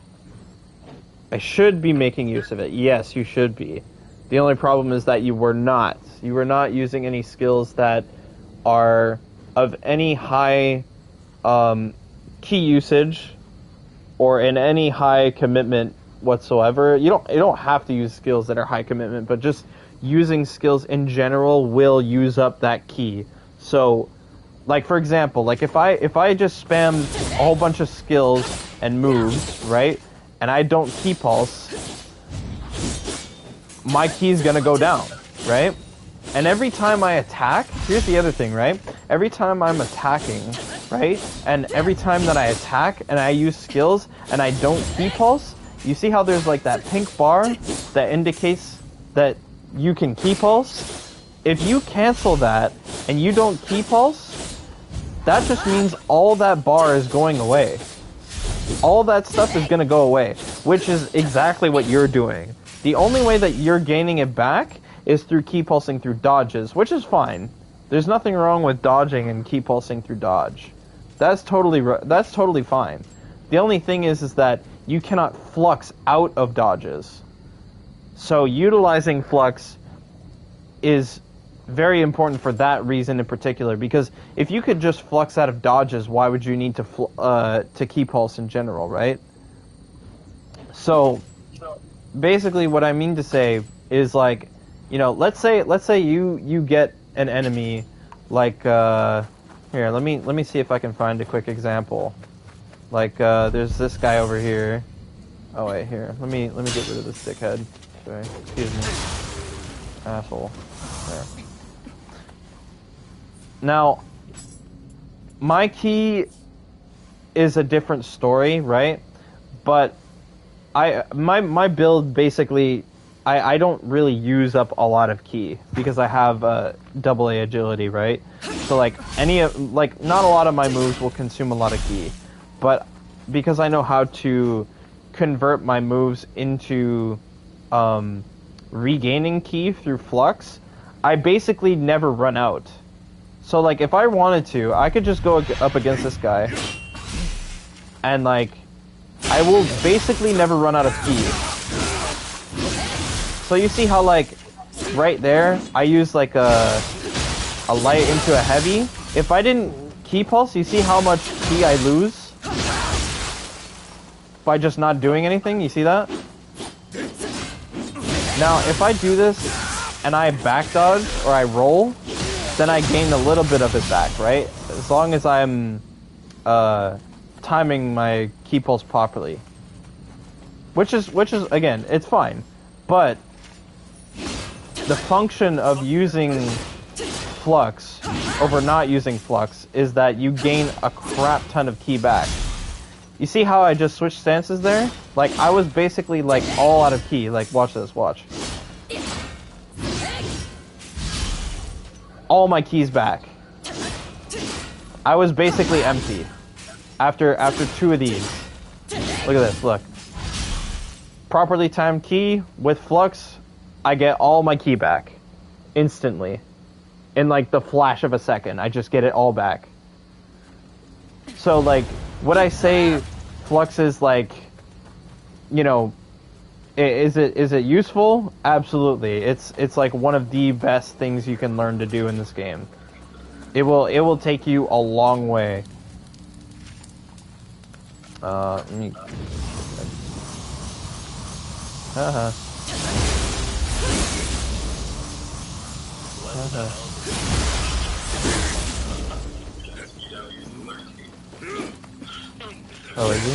I should be making use of it. Yes, you should be. The only problem is that you were not. You were not using any skills that are of any high key usage or in any high commitment whatsoever. You don't have to use skills that are high commitment, but just using skills in general will use up that key. So, like for example, like if I just spam a whole bunch of skills and moves, right, and I don't key pulse, my key's gonna go down, right? And every time I attack, here's the other thing, right? Every time I'm attacking, right? And every time that I attack and I use skills and I don't key pulse, you see how there's like that pink bar that indicates that you can key pulse? If you cancel that and you don't key pulse, that just means all that bar is going away. All that stuff is gonna go away, which is exactly what you're doing. The only way that you're gaining it back is through key pulsing through dodges, which is fine. There's nothing wrong with dodging and key pulsing through dodge. That's totally fine. The only thing is that you cannot flux out of dodges. So utilizing flux is very important for that reason in particular, because if you could just flux out of dodges, why would you need to key pulse in general, right? So basically, what I mean to say is like, you know, let's say you get an enemy, like here. Let me see if I can find a quick example. Like there's this guy over here. Oh wait, here. Let me get rid of this dickhead. Sorry, excuse me, asshole. There. Now, my key is a different story, right? But my build basically, I don't really use up a lot of key because I have double A agility, right? So like not a lot of my moves will consume a lot of key, but because I know how to convert my moves into regaining ki through flux, I basically never run out. So like if I wanted to, I could just go up against this guy and like I will basically never run out of ki. So you see how like right there I use like a light into a heavy. If I didn't ki pulse, you see how much ki I lose by just not doing anything? You see that? Now, if I do this and I back dodge or I roll, then I gain a little bit of it back, right? As long as I'm timing my ki pulse properly. Which is again, it's fine. But the function of using flux over not using flux is that you gain a crap ton of ki back. You see how I just switched stances there? Like, I was basically, like, all out of ki. Like, watch this, watch. All my keys back. I was basically empty. After 2 of these. Look at this, look. Properly timed ki with flux, I get all my ki back. Instantly. In, like, the flash of a second. I just get it all back. So, like, would I say flux is like, you know, is it useful? Absolutely. It's like one of the best things you can learn to do in this game. It will take you a long way. Let me. Oh, is he?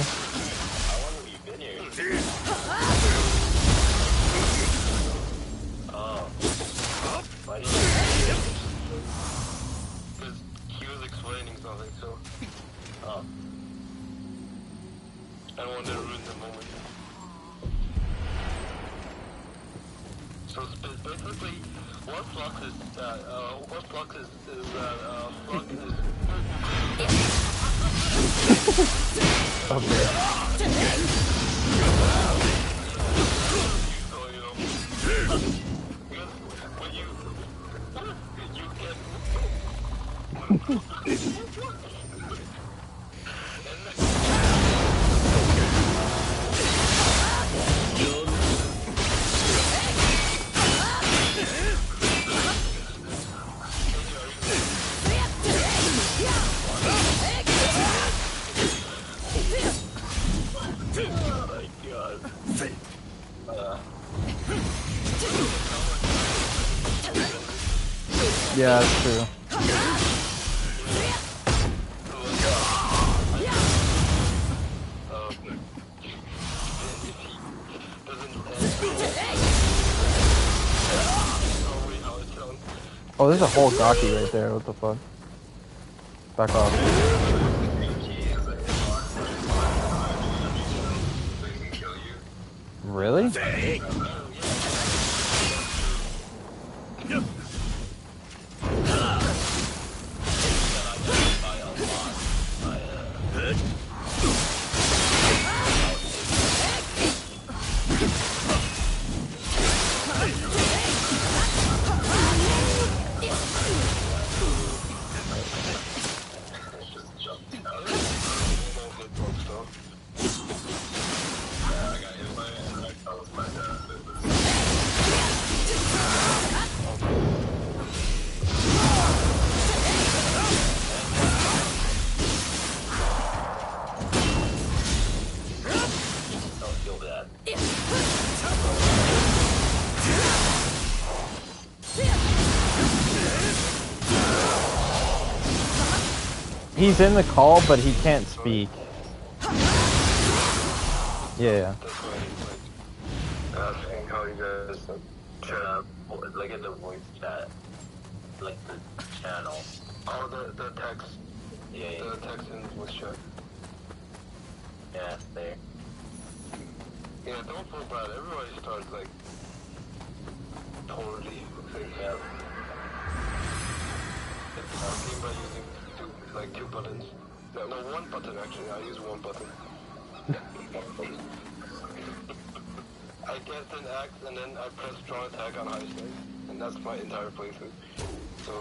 Because he was explaining something, so I don't want to ruin the moment. So basically, what flux is flux is Okay. so you know, because when you get Yeah, that's true. Oh, there's a whole Gaki right there. What the fuck? Back off. Really? He's in the call, but he can't speak. Yeah. That's why he's like asking how you guys chat. Look at the voice chat. Like the channel. Oh, the text. Yeah. The text in voice chat. Yeah, it's there. Yeah, don't feel bad. Everybody starts like totally Yeah. it's talking by using two buttons. No, one button actually. I use one button. I get an X and then I press strong attack on high strike, and that's my entire playthrough. So.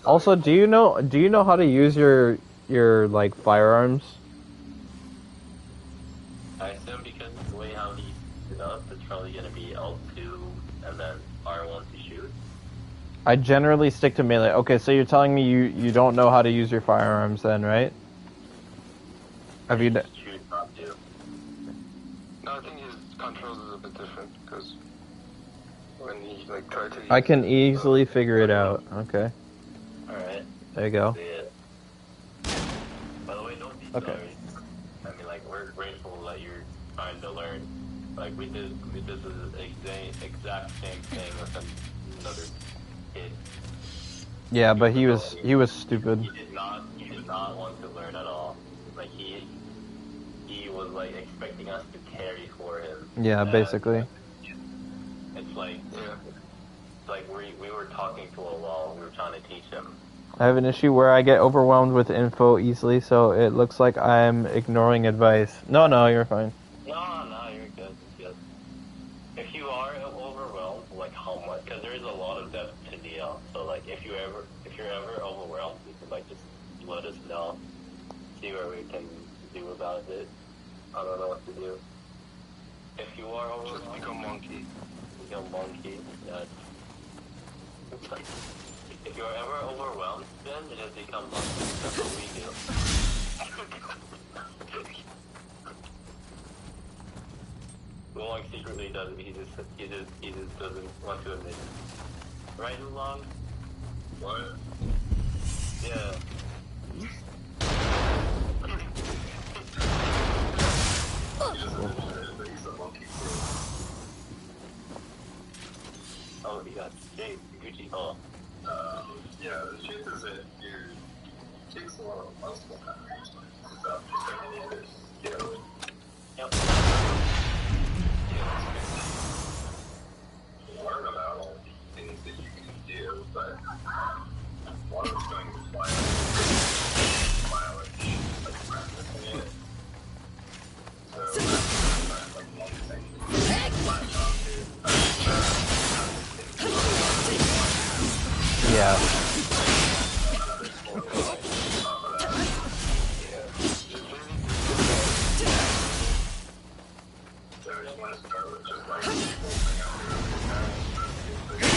Also, do you know how to use your like firearms? I assume because the way how he set up, it's probably gonna be L2 and then R1 to shoot. I generally stick to melee. Okay, so you're telling me you don't know how to use your firearms then, right? Have you? Just choose not to. No, I think his controls is a bit different because when he like tried to. I can easily figure it out. Okay. Alright. There you go. See it. By the way, don't be Okay. sorry. I mean, like, we're grateful that you're trying to learn. Like, we did this exact same thing with another kid. Yeah, but he was stupid. He did not want to learn at all. Like, he was, like, expecting us to carry for him. Yeah, And basically. it's like, we were talking to a wall. We were trying to teach him. I have an issue where I get overwhelmed with info easily, so it looks like I'm ignoring advice. No, you're fine. No, you're good. Good. If you are overwhelmed, like how much? Because there is a lot of depth to Nioh. So like, if you're ever overwhelmed, you can like just let us know. See what we can do about it. I don't know what to do. If you are overwhelmed, Just become monkey. become monkey. Yeah. It's like, if you're ever overwhelmed, then just become monkey. That's what we do. Long secretly doesn't. He just doesn't want to admit it. Right, Long? What? Yeah. He's a monkey too. Oh, he got Jake. Gucci. Oh. Yeah, the truth is that it takes a lot of muscle memory to skill. Yep. Learn about all the things that you can do, but one is going to mileage, like practicing it. So that's like one thing that you can latch onto. Yeah. So I just want to start with just like bolting up your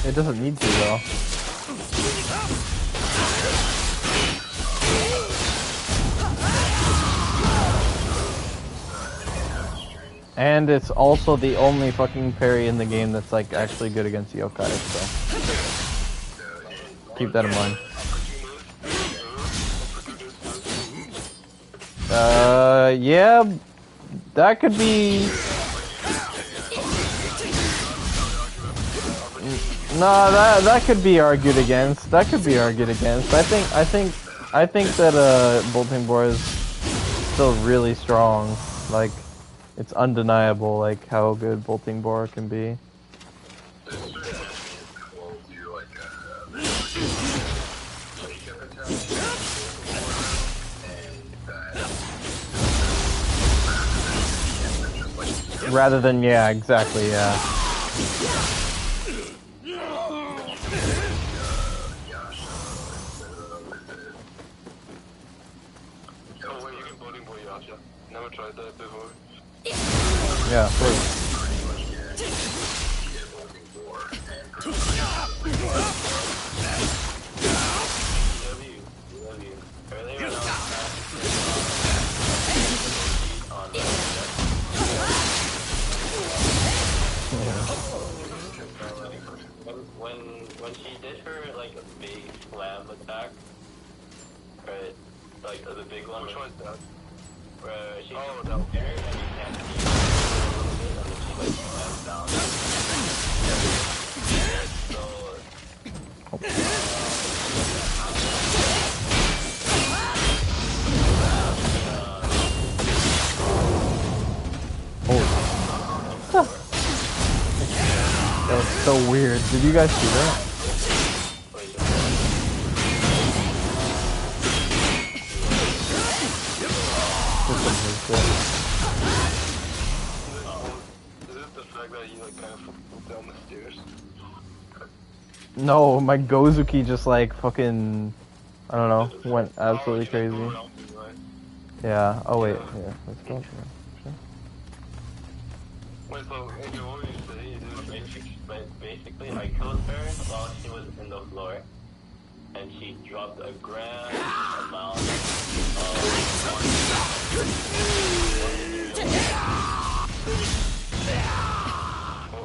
It doesn't need to though. And it's also the only fucking parry in the game that's like actually good against yokai, so keep that in mind. Yeah, that could be. No, that could be argued against. That could be argued against. I think that Bolting Boar is still really strong. Like, it's undeniable, like how good Bolting Boar can be. Rather than, yeah, exactly, yeah. Never tried that before. Yeah, of course. When she did her like a big slam attack, right? Like the big one. Which one's that? Where she that there and you can't see her a little bit, and then she like slams down. That was so weird. Did you guys see that? Is it the fact that you like kind of flew down the stairs? No, my Gozuki just like fucking, I don't know, went absolutely crazy. Yeah. Oh wait, yeah. Let's go. Wait, so what were you saying? Basically, I killed her while she was in the floor, and she dropped a grand amount of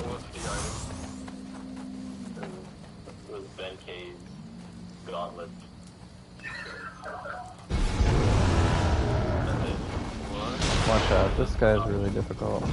What's the item? It was Benkei's gauntlet. Watch out, this guy's really difficult.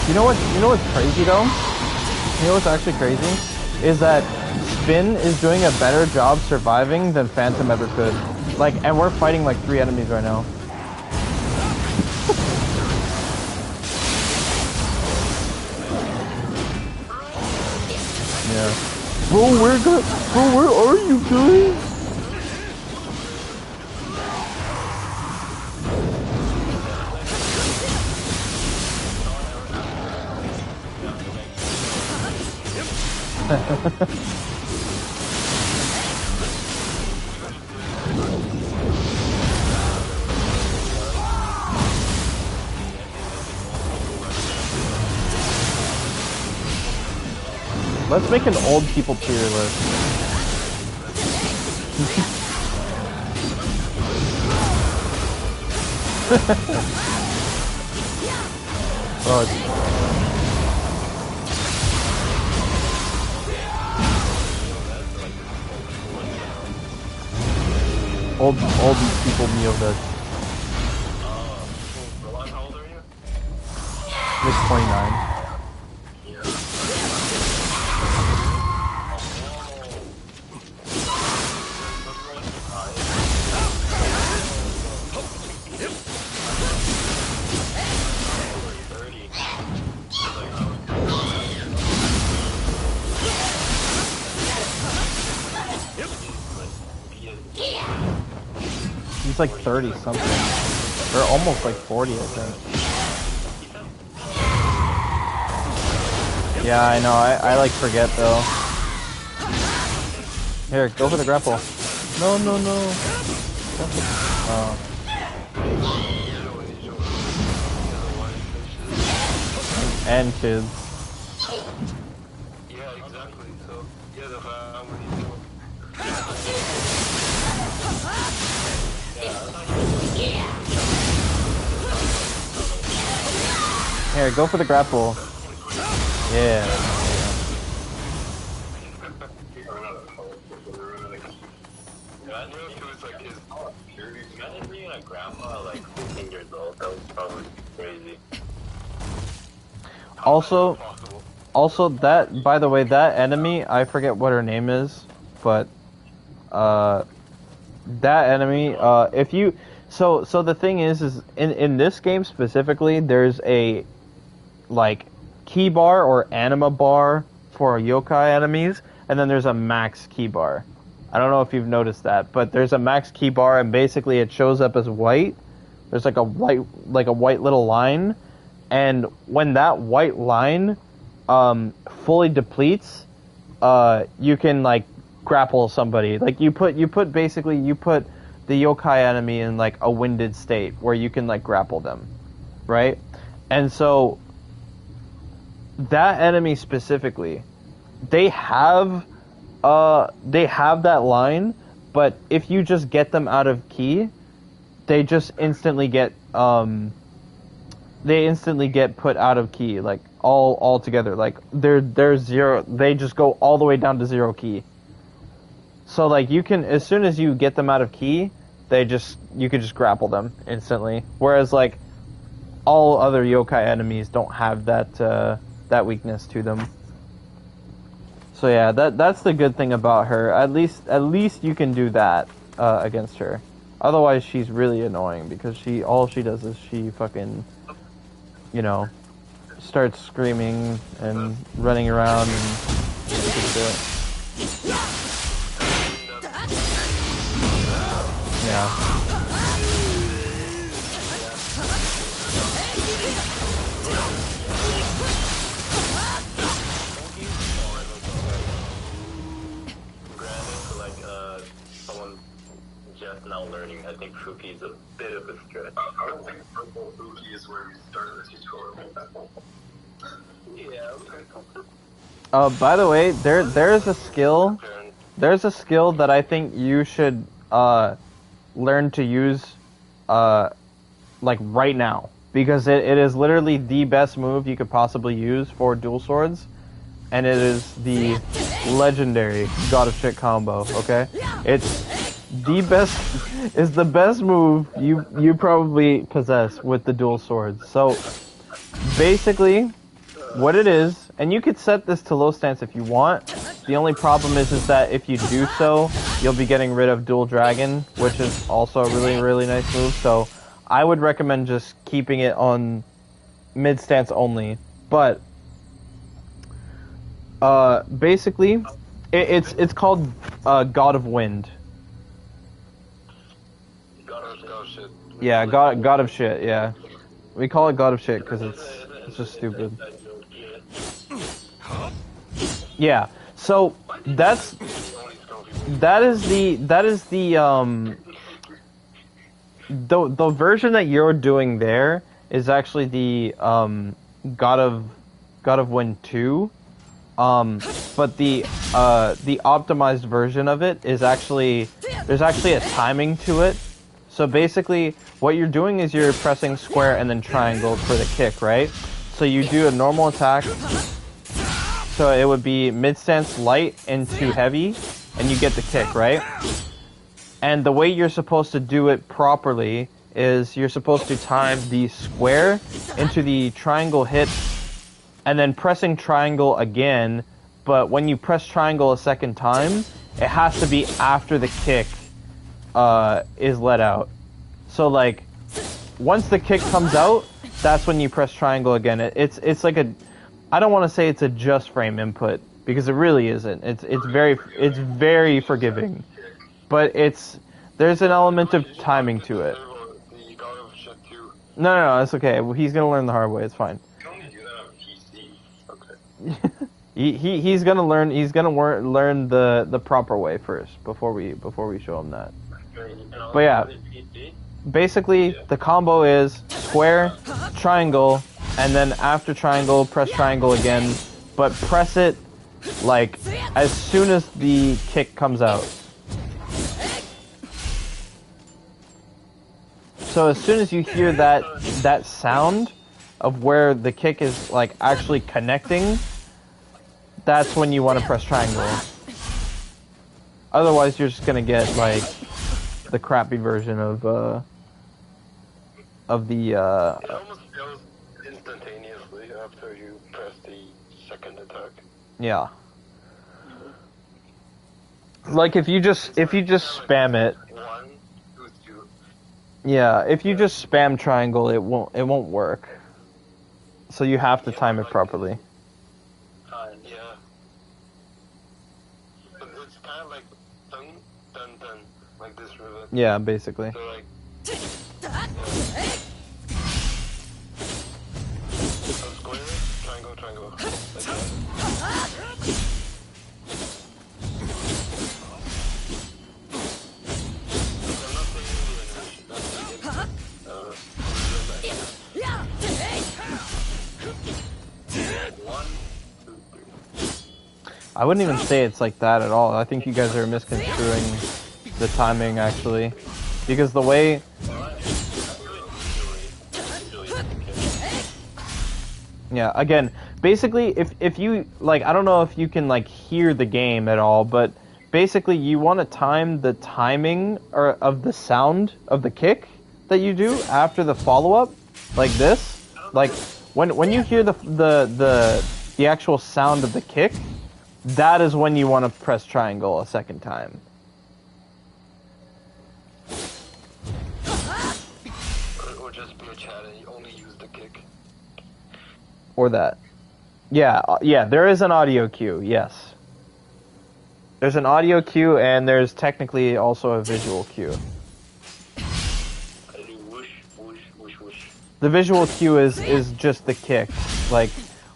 You know what's crazy though? You know what's actually crazy? Is that Finn is doing a better job surviving than Phantom ever could. Like, and we're fighting like 3 enemies right now. Yeah. Bro, where are you guys? Let's make an old people tier list. Oh, old people Nioh vets. Roland, how old are you? Like 29. He's like 30 something. Or almost like 40, I think. Yeah, I know. I like forget though. Here, go for the grapple. No, no, no. Oh. And kids. Yeah, exactly. So, yeah, the family too. Here, go for the grapple. Yeah. Imagine being a grandpa like 15 years old. That was probably crazy. Also that, by the way, that enemy, I forget what her name is, but that enemy, if you, so the thing is in this game specifically, there's a like key bar or anima bar for yokai enemies, and then there's a max key bar. I don't know if you've noticed that, but there's a max key bar, and basically it shows up as white. There's like a white little line, and when that white line fully depletes, you can like grapple somebody. Like you put the yokai enemy in like a winded state where you can like grapple them, right? And so that enemy specifically, they have that line, but if you just get them out of key, they just instantly get put out of key, like all together. Like they're zero, they just go all the way down to 0 key. So like you can, as soon as you get them out of key, you can just grapple them instantly. Whereas like all other yokai enemies don't have that weakness to them. So yeah, that's the good thing about her. At least you can do that against her. Otherwise, she's really annoying because all she does is she fucking, starts screaming and running around and shit. Yeah. Now learning, I think Fuki is a bit of a stretch. I don't think purple Fuki is where we started the tutorial. Yeah. By the way, there's a skill. There's a skill that I think you should learn to use like right now, because it is literally the best move you could possibly use for dual swords, and it is the legendary God of Shit combo. Okay, it's the best move you probably possess with the dual swords. So basically, what it is, and you could set this to low stance if you want. The only problem is that if you do so, you'll be getting rid of dual dragon, which is also a really, really nice move. So I would recommend just keeping it on mid stance only. But basically, it's called God of Wind. God of shit. Yeah, God of Shit. Yeah, we call it God of Shit because it's just stupid. Yeah. So that is the version that you're doing there is actually the God of Wind 2. But the optimized version of it is actually, there's actually a timing to it. So basically, what you're doing is you're pressing square and then triangle for the kick, right? So you do a normal attack. So it would be mid-stance light into heavy, and you get the kick, right? And the way you're supposed to do it properly is you're supposed to time the square into the triangle hit, and then pressing triangle again, but when you press triangle a second time, it has to be after the kick is let out. So like, once the kick comes out, that's when you press triangle again. It's like a, I don't want to say it's a just frame input because it really isn't. It's very forgiving, but there's an element of timing to it. No, it's okay. He's gonna learn the hard way. It's fine. You can only do that on PC. Okay. He's gonna learn. He's gonna learn the proper way first before we show him that. But yeah, basically the combo is square, triangle, and then after triangle, press triangle again, but press it like as soon as the kick comes out. So as soon as you hear that sound of where the kick is like actually connecting, that's when you want to press triangle. Otherwise, you're just gonna get like the crappy version of the. It almost goes instantaneously after you press the second attack. Yeah. Like if you just spam it. 1, 2, 2. Yeah, if you just spam triangle, it won't work. So you have to time it properly. Yeah. But it's kind of like dun dun dun, like this ribbon. Yeah, basically. So like. So square, triangle, like that. I'm not saying the animation, that's the 1, 2, 3. I wouldn't even say it's like that at all. I think you guys are misconstruing the timing actually, because the way. Yeah, again, basically, if you, like, I don't know if you can, like, hear the game at all, but basically you want to time the timing of the sound of the kick that you do after the follow-up, like this. Like, when you hear the actual sound of the kick, that is when you want to press triangle a second time. Or just be a chat and you only use the kick. Or that. Yeah, there is an audio cue, yes. There's an audio cue, and there's technically also a visual cue. I do whoosh, whoosh, whoosh, whoosh. The visual cue is just the kick. Like,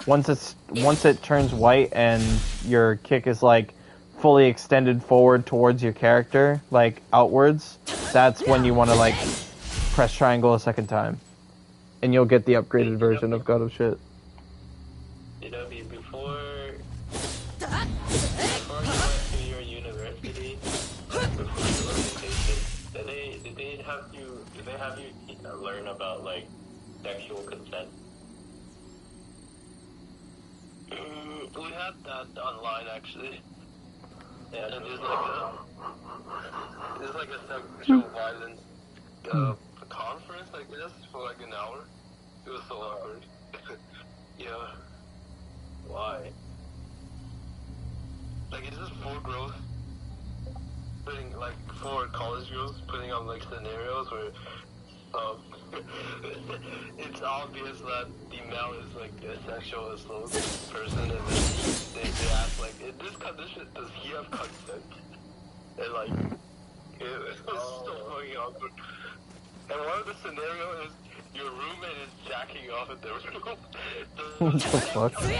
once it turns white and your kick is, like, fully extended forward towards your character, like, outwards, that's when you want to, like, press triangle a second time. And you'll get the upgraded version of God of Shit. You know, before you went to your university, before your orientation, did they have you learn about like sexual consent? We had that online actually. Yeah, And there's like a sexual violence conference, I guess, for like an hour. It was so awkward. Yeah. why? Like it's just 4 girls putting, like 4 college girls putting up like scenarios where it's obvious that the male is like a sexual assault person, and then they ask like, in this condition, does he have consent? And like, it was so fucking awkward. And one of the scenarios is your roommate is jacking off at their room. What the fuck? And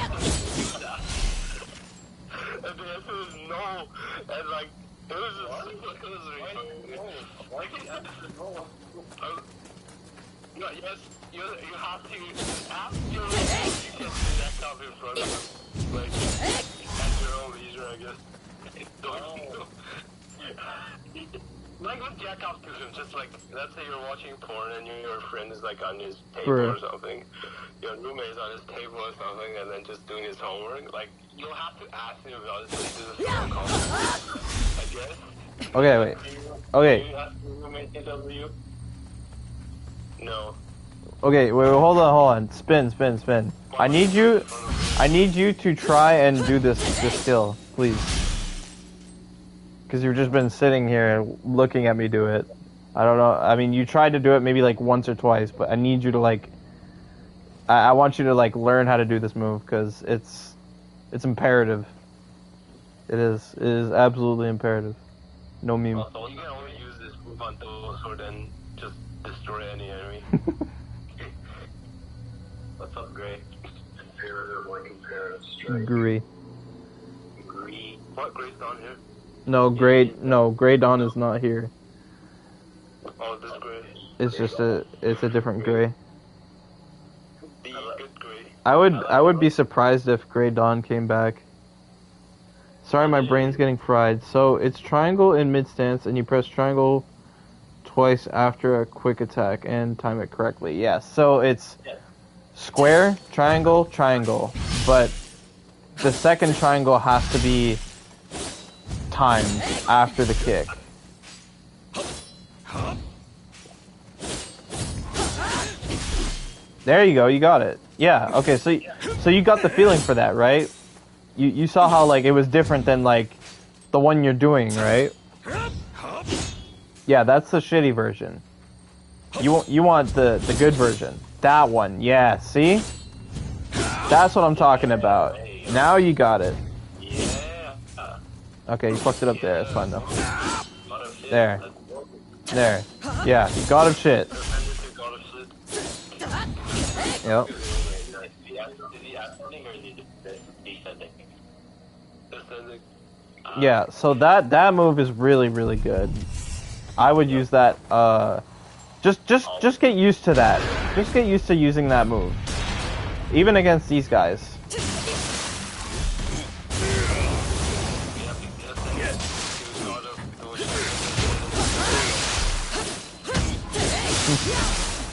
the answer was no. And like, it was just no, yes, you have to ask your roommate if you can jack off in front of him. Like, at your own leisure, I guess. Don't you know? Like with jack off position, just like let's say you're watching porn and your friend is like on his table True. or something, your roommate is on his table or something, and then just doing his homework. Like you'll have to ask him about this. This is phone call, I guess. Okay, wait. Okay. Do you ask your roommate TW? No. Okay, wait, hold on. Spin. I need you to try and do this skill, please. Because you've just been sitting here looking at me do it. I don't know. I mean, you tried to do it maybe like once or twice, but I need you to like. I want you to like learn how to do this move because it's imperative. It is absolutely imperative. No meme. Also, you can only use this move on Dual Sword and just destroy any enemy. What's up, Gray? Imperative, like imperative strike. Agree. Gray. What? Gray's down here? No, Grey Dawn is not here. Oh, this Gray. It's just it's a different Grey. The good Gray. I would be surprised if Grey Dawn came back. Sorry, my brain's getting fried. So it's triangle in mid stance, and you press triangle twice after a quick attack and time it correctly. Yes. So it's square, triangle, triangle, but the second triangle has to be timed after the kick. There you go, you got it. Yeah, okay, so you got the feeling for that, right? You saw how like it was different than like the one you're doing, right? Yeah, that's the shitty version. You want the good version. That one, yeah, see? That's what I'm talking about. Now you got it. Yeah. Okay, you fucked it up there, it's fine though. There. There. Yeah, God of shit. Yep. Yeah, so that move is really, really good. I would use that, just get used to that. Just get used to using that move. Even against these guys.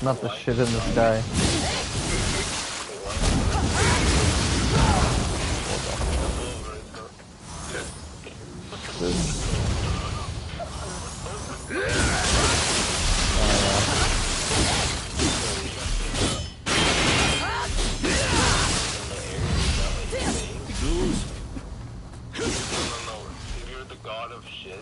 Not the shit in the sky. If you're the god of shit,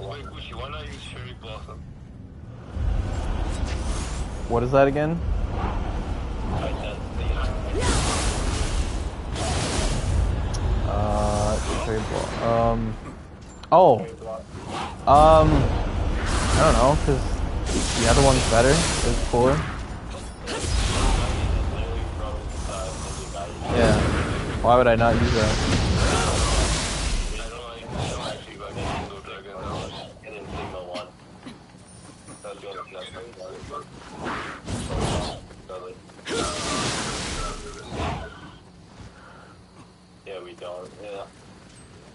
Wait, Gucci, why not use Cherry Blossom? What is that again? Cherry Ball. Oh. I don't know, because the other one's better. It's cooler. Yeah. Why would I not use that? Yeah, we don't. Yeah.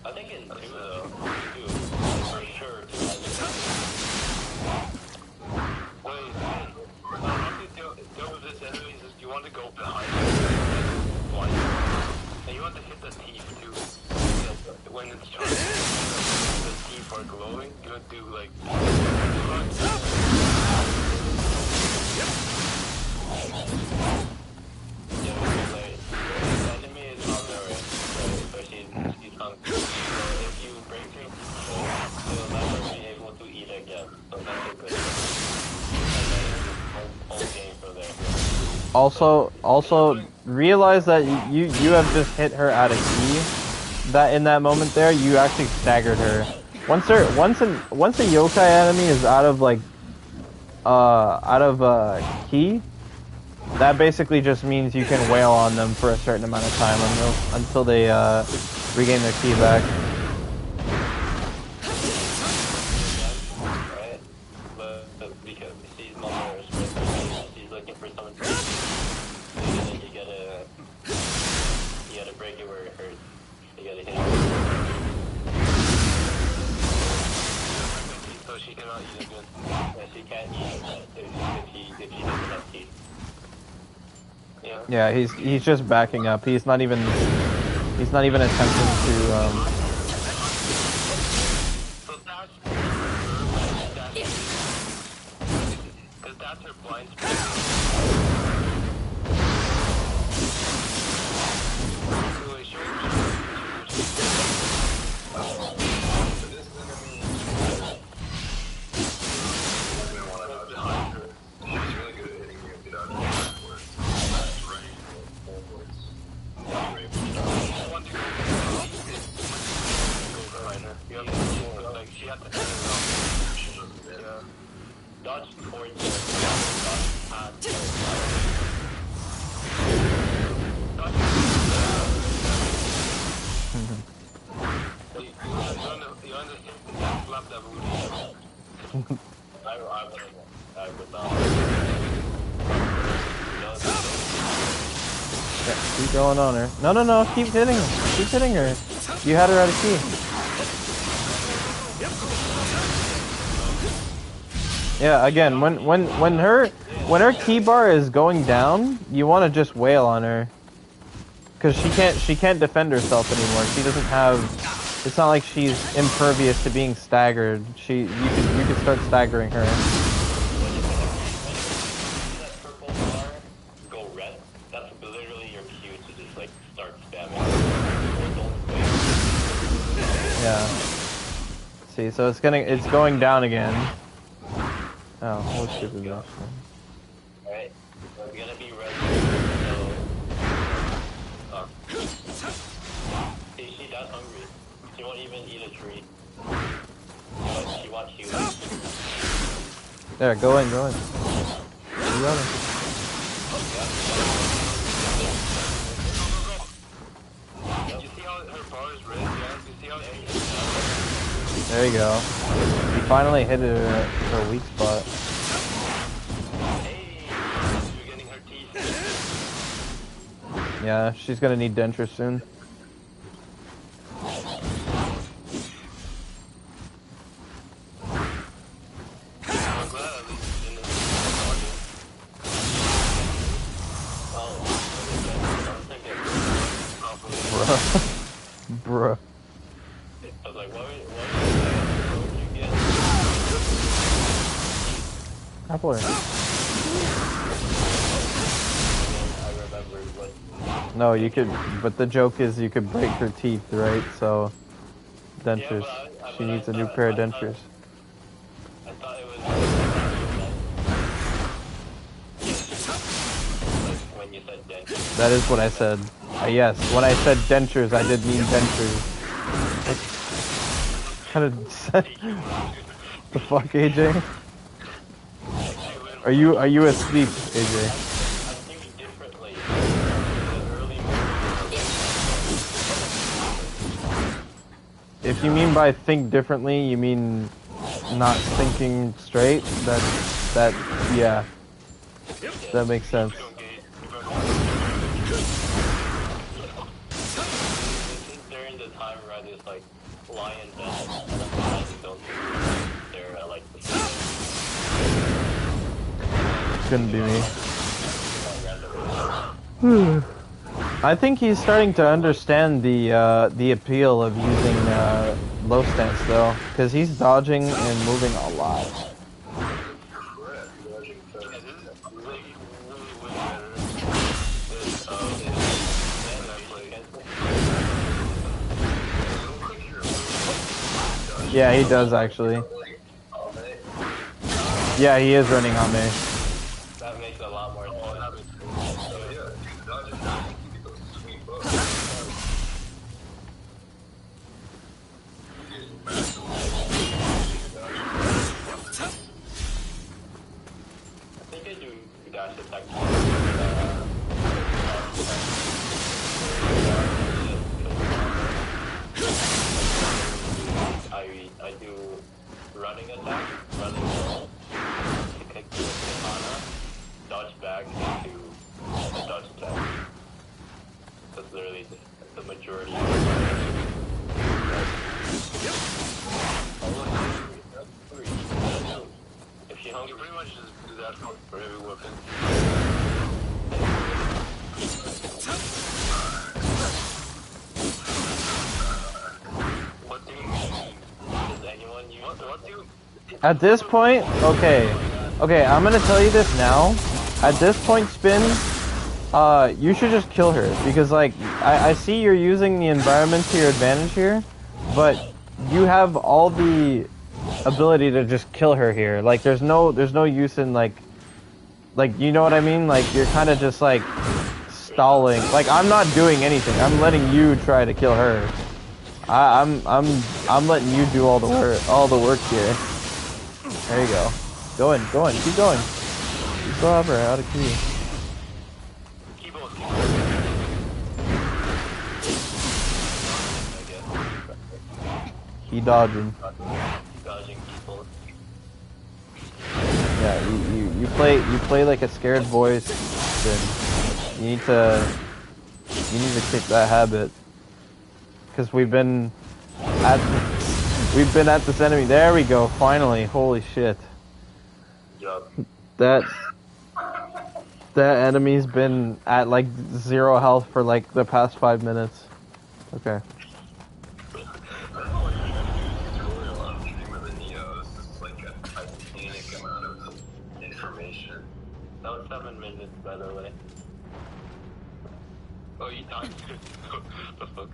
I think in 2 though, we do for sure. There was this enemy that you want to go behind one, and you want to hit the teeth too. When it's charged, the teeth are glowing. You want to do like. Also realize that you have just hit her at a key. That in that moment there, you actually staggered her. Once a yokai enemy is out of key, That basically just means you can wail on them for a certain amount of time until they regain their ki back. Right? But because she's malnourished, right? She's looking for someone to and then you gotta break it where it hurts. You gotta hit it. So she cannot eat again. Yeah, she can't eat if she doesn't have teeth. Yeah. Yeah, he's just backing up. He's not even attempting to. So that's because that's her blind spot. Dodge towards you. You understand? Slap that booty. I would not. Yeah, keep going on her. No, keep hitting her. Keep hitting her. You had her at a key. Yeah, again, when her key bar is going down, you want to just wail on her, because she can't defend herself anymore. She doesn't have. It's not like she's impervious to being staggered. You could start staggering her. That purple bar go red. That's literally your cue to just like start spamming. Yeah. See, so it's going down again. Oh, what stupid that. Alright, we're gonna be ready. So, she got hungry. She won't even eat a tree. She wants you. There, go in. You got it. Did you see how her bar is red? Yeah, you see how There you go. You finally hit her weak spot. hey, you're getting her teeth. Yeah, she's gonna need dentures soon. I'm glad at least you didn't Bruh. I was like, what would you get? Apple her. I remembered what. No, you could, but the joke is you could break her teeth, right? So, dentures. She needs a new pair of dentures. I thought it was like when you said dentures. That is what I said. Yes, when I said dentures, I did mean dentures. Kind of the fuck, AJ? Are you asleep, AJ? I think differently. If you mean by think differently, you mean not thinking straight. Yeah, that makes sense. During the time where I just like lying down, and I don't they're like Couldn't be me. I think he's starting to understand the appeal of using low stance though, because he's dodging and moving a lot. Yeah, he does actually. Yeah, he is running on me. that makes a lot more sense. I think I do dash attack. attack, rather than kick the katana, dodge back into the dodge attack. That's literally the majority of if you hungry, pretty much just do that for every weapon. what do you mean? Does anyone use What do you... At this point, okay, I'm gonna tell you this now. At this point, Spin, you should just kill her because, like, I see you're using the environment to your advantage here, but you have all the ability to just kill her here. Like, there's no use in like, you know what I mean? Like, you're kind of just like stalling. Like, I'm not doing anything. I'm letting you try to kill her. I'm letting you do all the work here. There you go. Go in, keep going. You still have her out of key. keep on, He dodging. dodging people. Yeah, you play like a scared voice. Then you need to kick that habit. Cause we've been at this enemy. There we go. Finally, holy shit. Yup. That enemy's been at like 0 health for like the past 5 minutes. Okay. tutorial on stream of the Nioh. This is like a titanic amount of information. That was 7 minutes, by the way. Oh, you died. The fuck?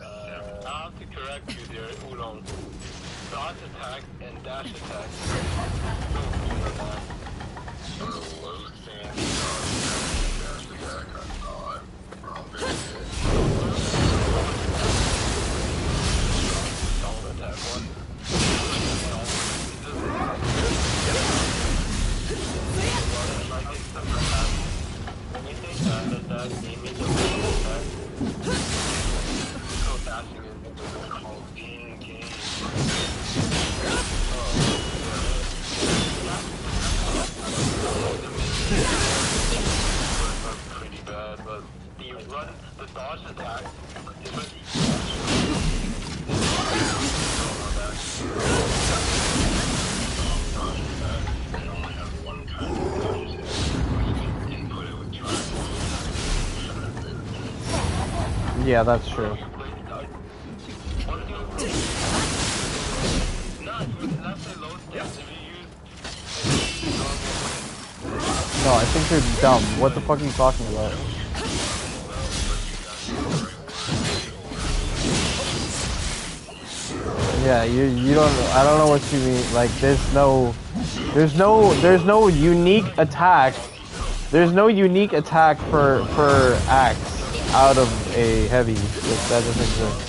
I have to correct you there, Udon. Dodge attack and dash attack. So low stand, dash attack, very good. Down attack one. When you say dash attack, do you mean the full attack? So dashing is called Engage. pretty bad, but the dodge attack is really They only have one kind of dodge attack. Input it with triangle. Yeah, that's true. No, I think you're dumb. What the fuck are you talking about? Yeah, you don't. I don't know what you mean. Like, there's no unique attack. There's no unique attack per axe out of a heavy. That doesn't exist.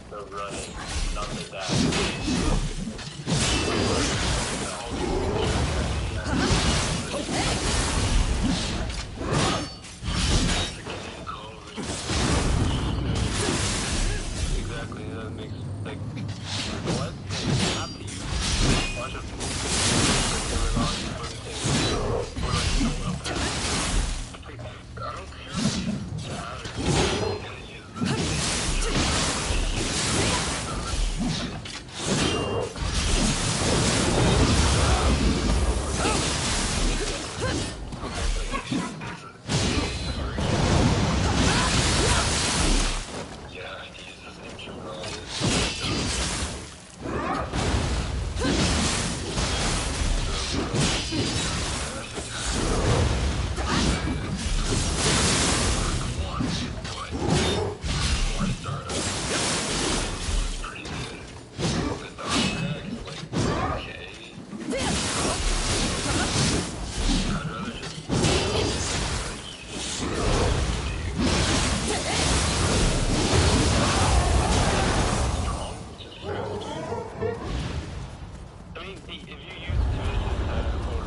The running, not the dash. exactly that makes like what? You have to use a bunch of I don't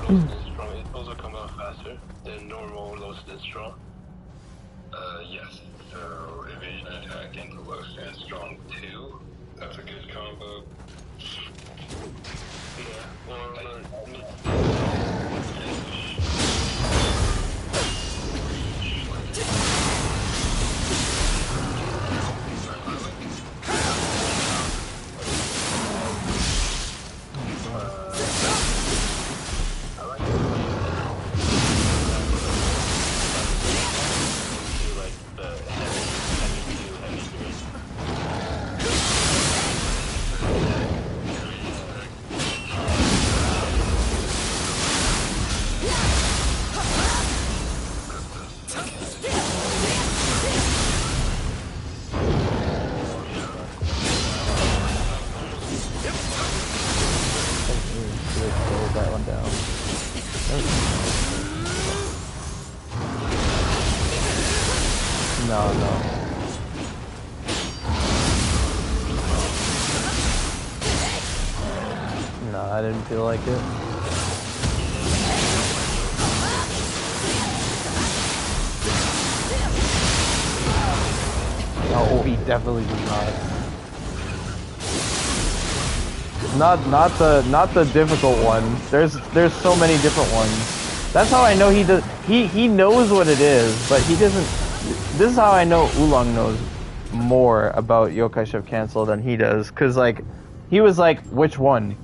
It also come out faster than normal low and strong. Yes. So evasion attack into low stance strong 2. That's a good combo. Yeah. Or Close that one down. No, no. No, I didn't feel like it. Oh, he definitely did not. Not the difficult one. There's so many different ones. That's how I know he does. He knows what it is, but he doesn't. This is how I know Oolong knows more about Yokai Shift Cancel than he does. Cause like, he was like, which one?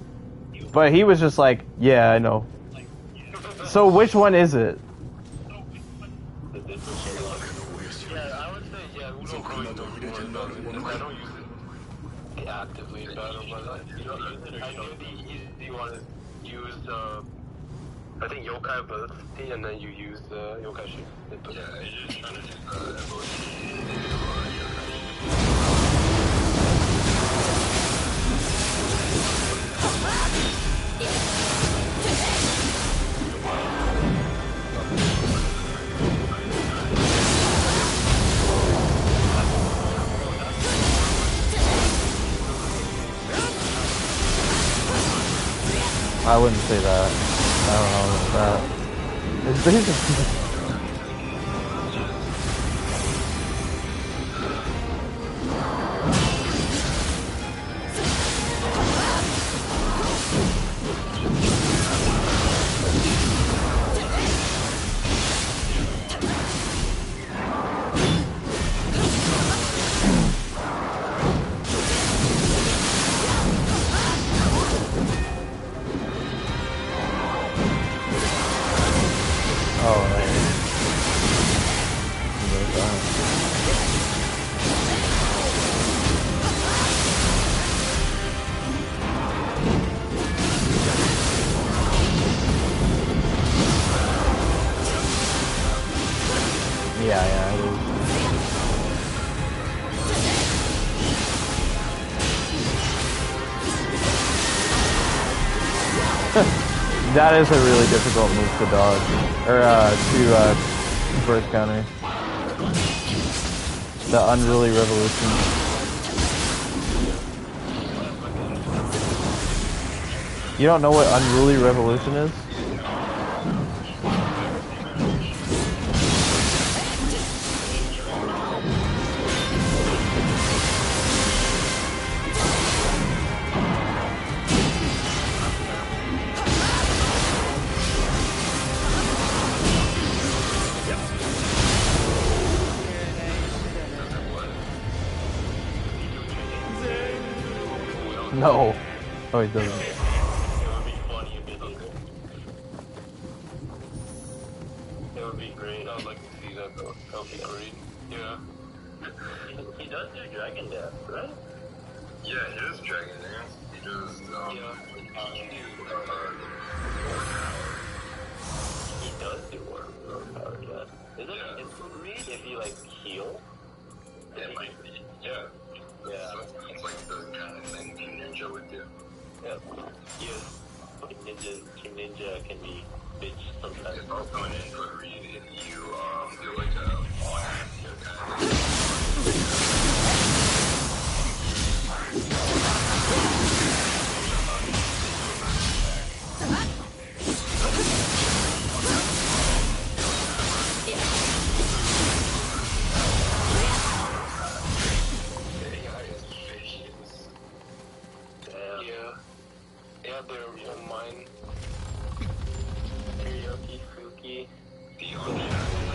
But he was just like, yeah, I know. So which one is it? yeah, I would say Uno probably knows more about it because I don't use it actively in battle, but I know the easy one is use I think Yokai Ability and then you use Yokai Shift. Yeah, you're just trying to do evolution. I wouldn't say that. I don't know about that. It's basically. Yeah, it is. That is a really difficult move to dodge, or to burst counter. The Unruly Revolution. You don't know what Unruly Revolution is? No. Oh, he doesn't. It would be funny if it did. It would be great. I would like to see that though. That would be great. Yeah. He does do Dragon Dance, right? Yeah, he does Dragon Dance. He does, He does do Warp Power, yeah. Is it instant read if you like heal? it might be. Yeah. Yeah. So it's like the kind of thing King Ninja would do. Yeah. Yes. King Ninja can be bitch sometimes. It's also an input read if you do like a on kind of have their own mind. Yuki, Fuki. The unshackled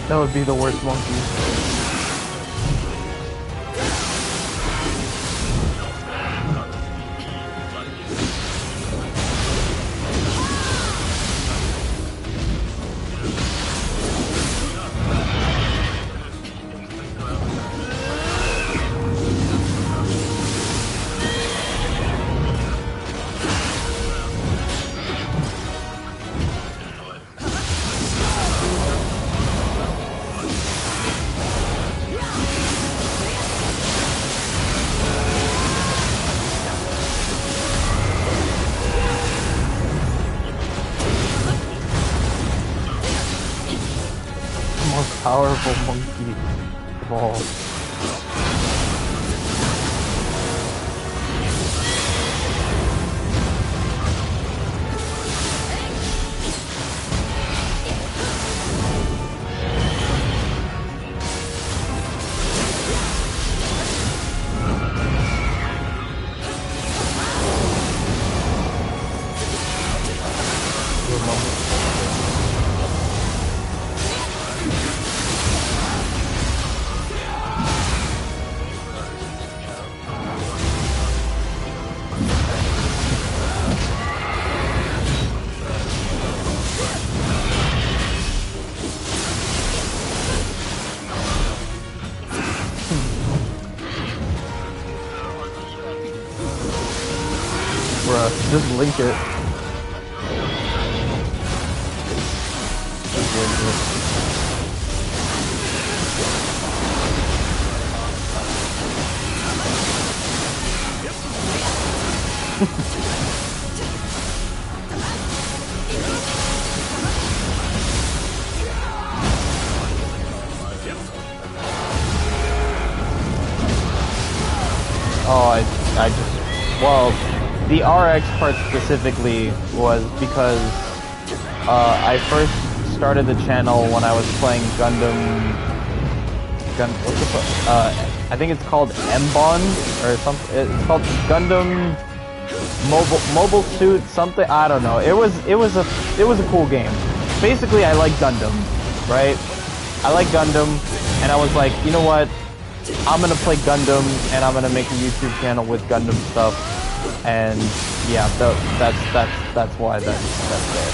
That would be the worst monkey. Most powerful monkey of all. Bruh, just link it. Oh, I just, well, the RX part specifically was because I first started the channel when I was playing what's the I think it's called M-Bond or something. It's called Gundam Mobile Suit something. I don't know. It was a cool game. Basically, I like Gundam, right? I like Gundam, and I was like, you know what? I'm gonna play Gundam, and I'm gonna make a YouTube channel with Gundam stuff. and yeah, that's why that's there.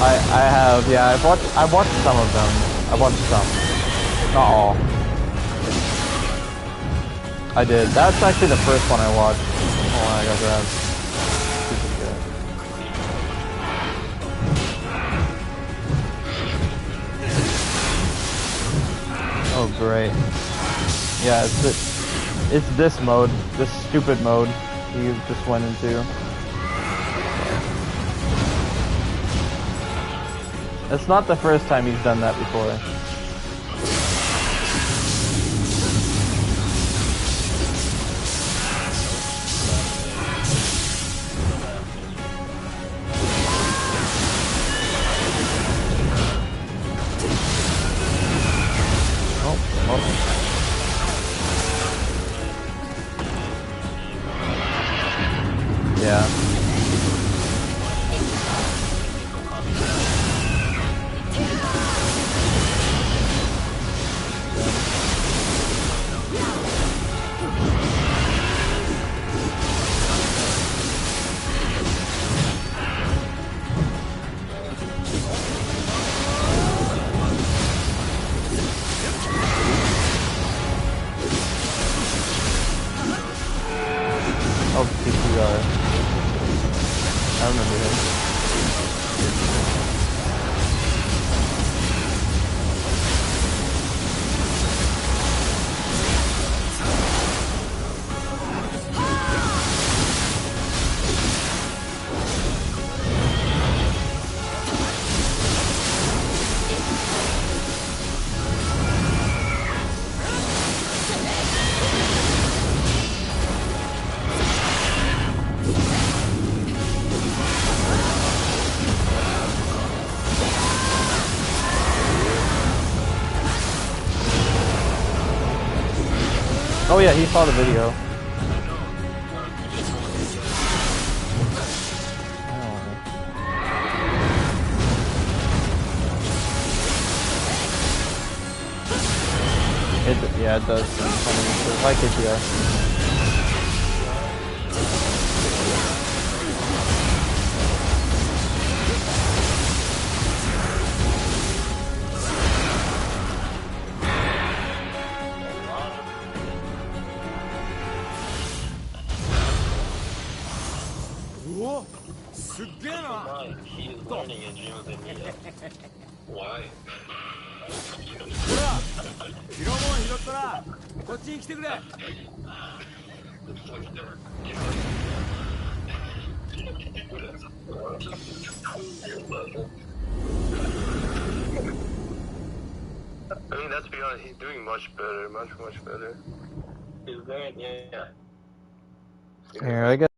I have, yeah, I've watched some of them. I watched some, not all. I did. That's actually the first one I watched. Oh, I got grabbed. Stupid shit. Oh great. Yeah, it's this mode, this stupid mode you just went into. It's not the first time he's done that before. Yeah. Oh, PPR. I remember him. Oh yeah, he saw the video. Yeah, it does. Like it, yeah. He is learning in Dreams and Nioh. Why? ほら拾うもん拾ったらこっちに来てくれ I mean, let's be honest, he's doing much better, much better. He's very, yeah. Here, I guess.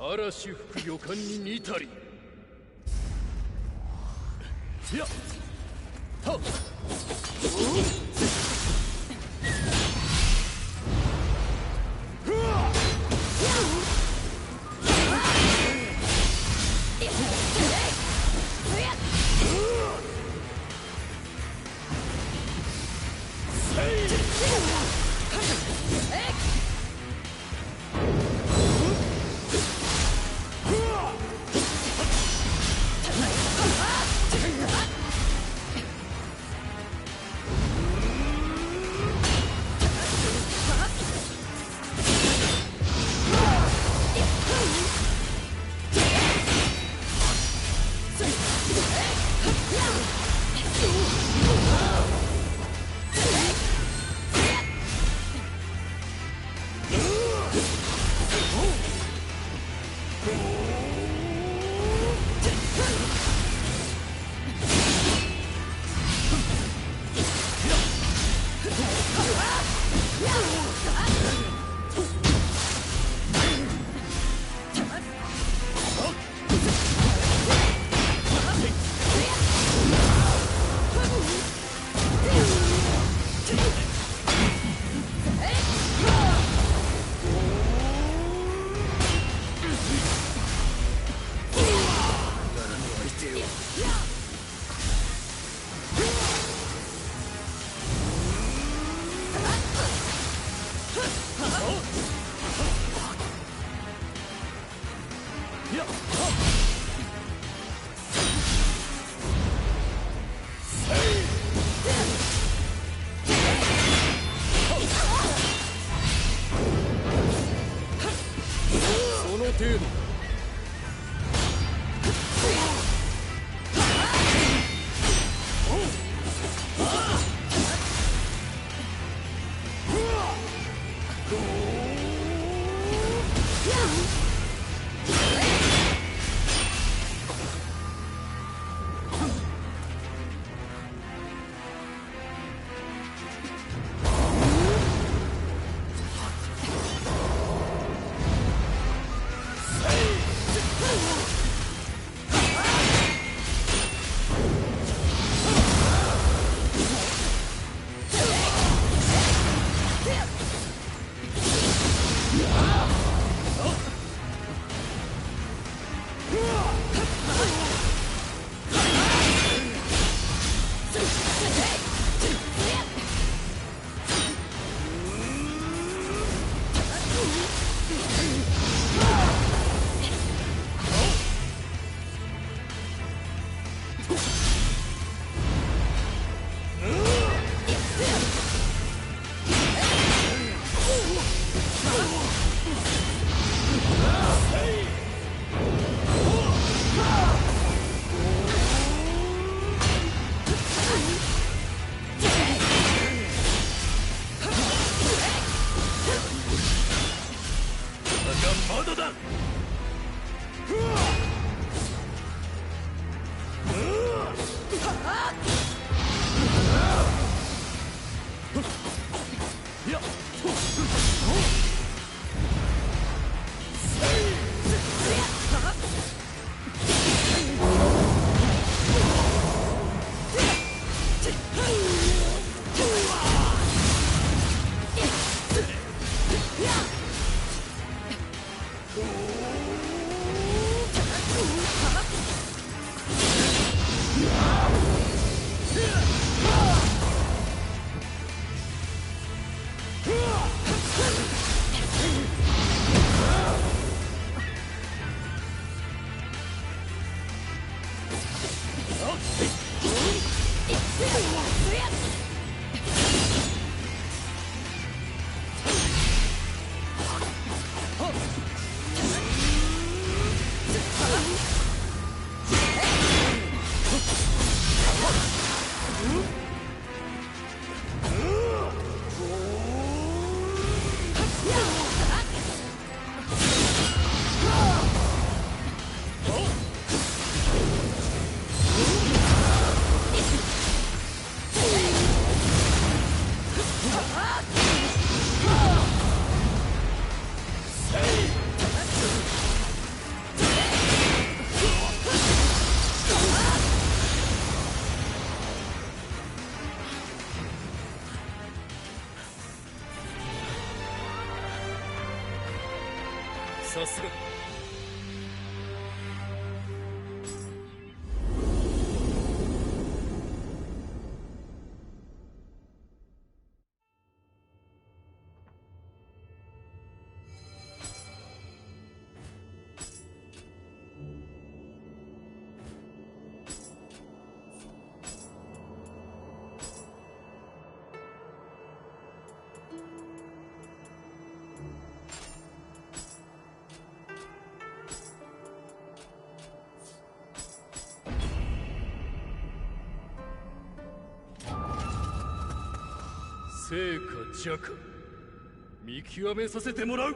嵐吹く予感に似たり。いやはっその程度。さすが。成か邪か見極めさせてもらう。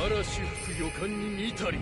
嵐吹く予感に似たり。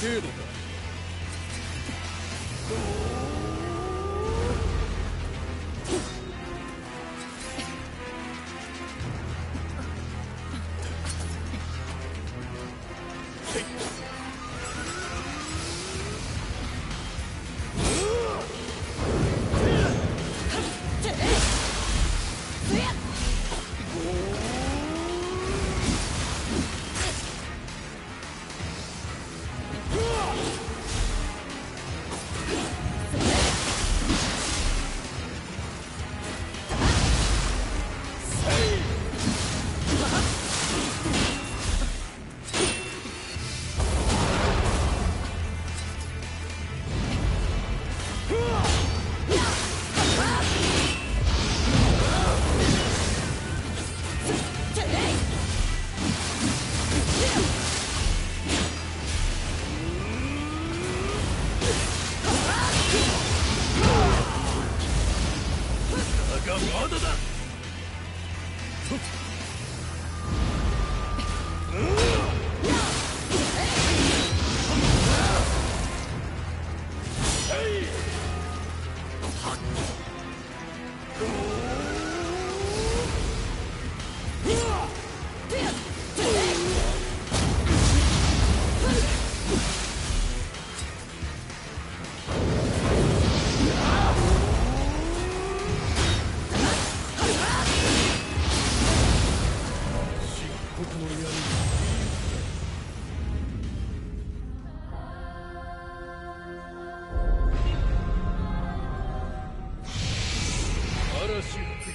程度か。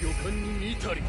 予感に見たり。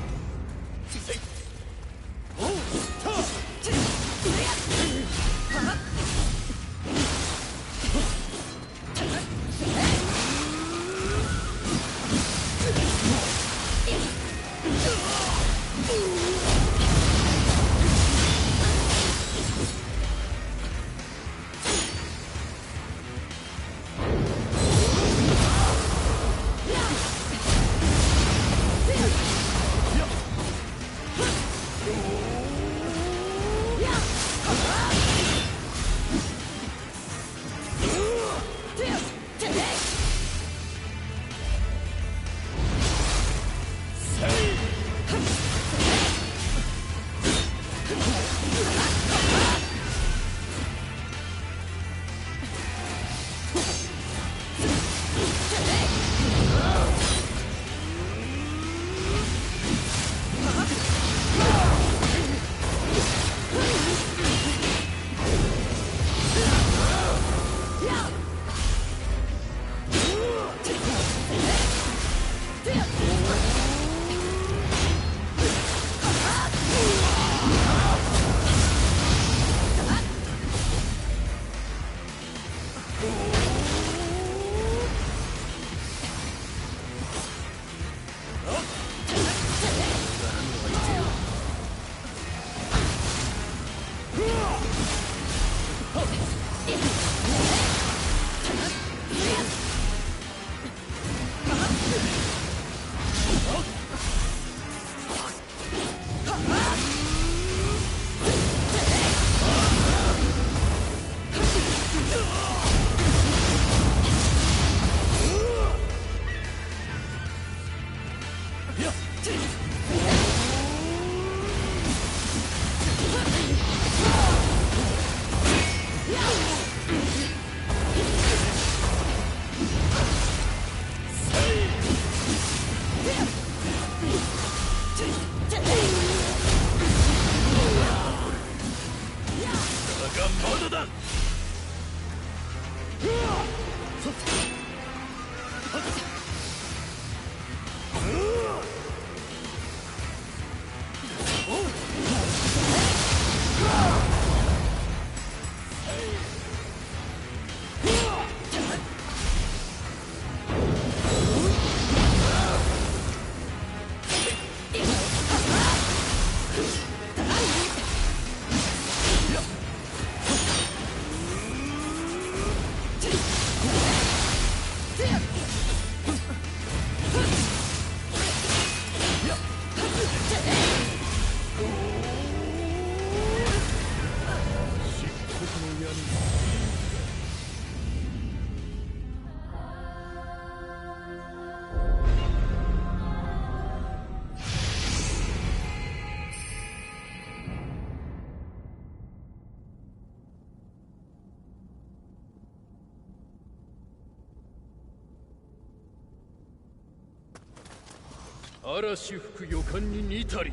嵐吹く予感に似たり。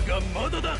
だがまだだ。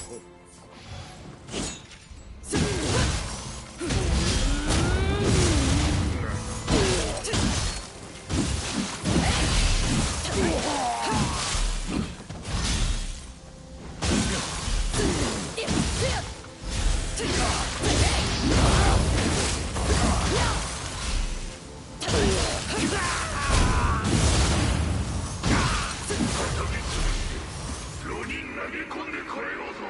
4人投げ込んでこれようぞ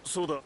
そうだ。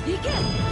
行け。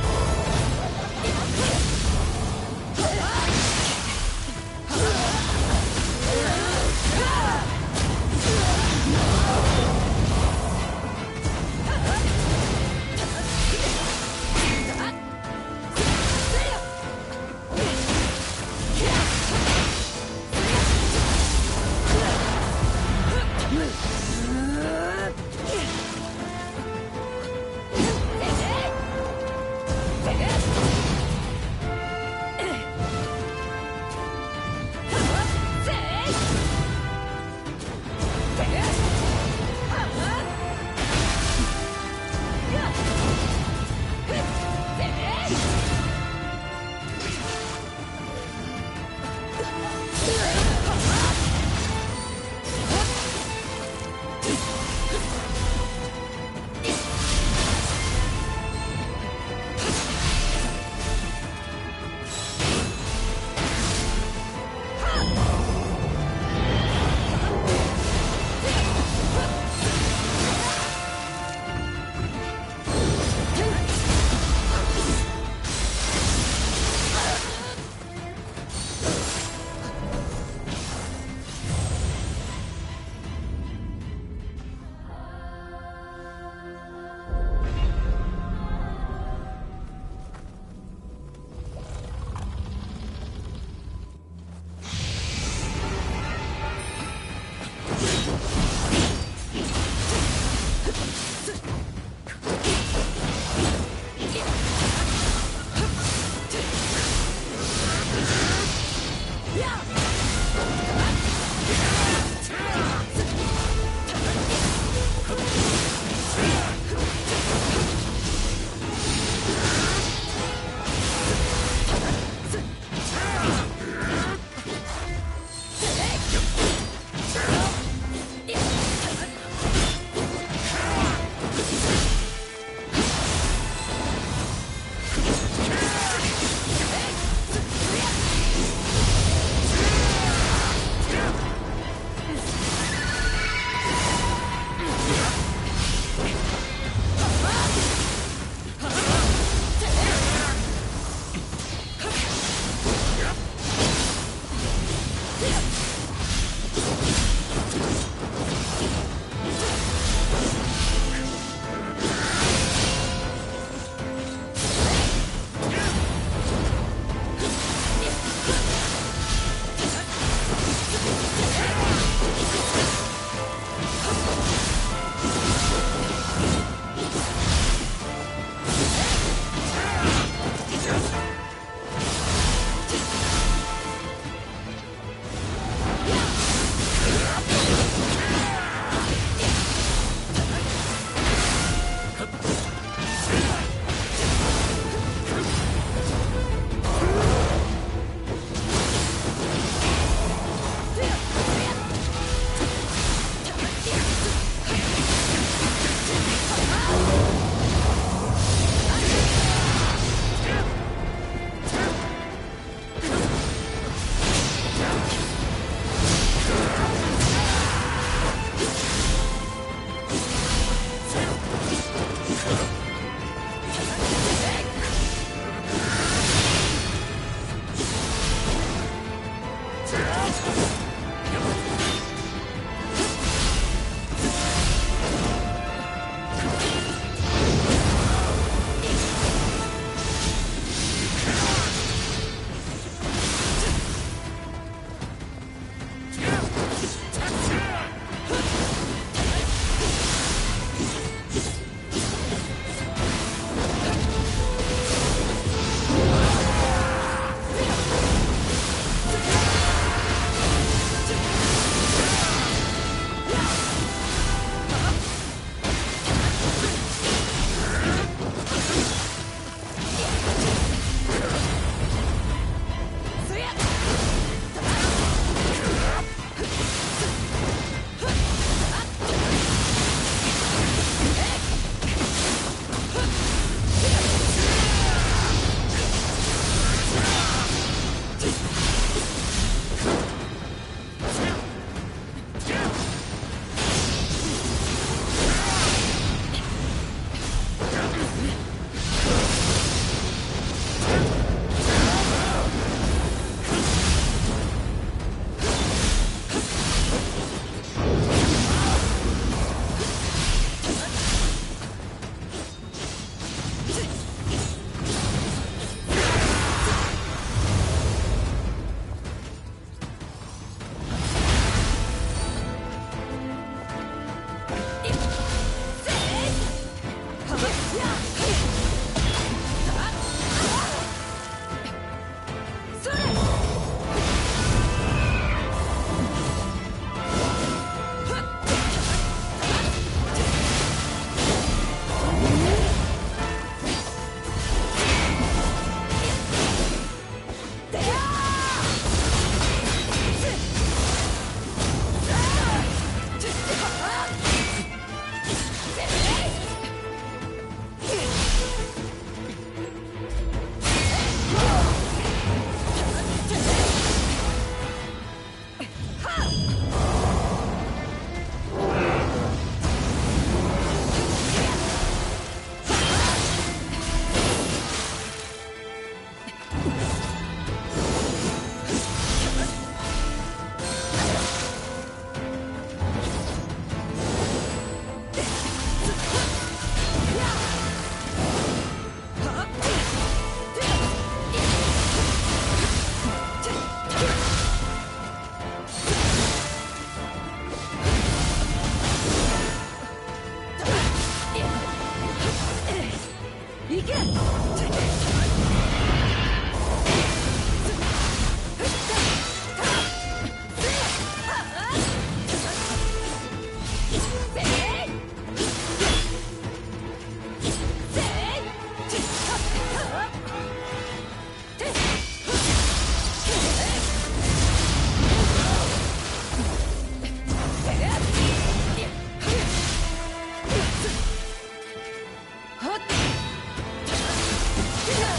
Yeah.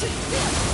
Yeah!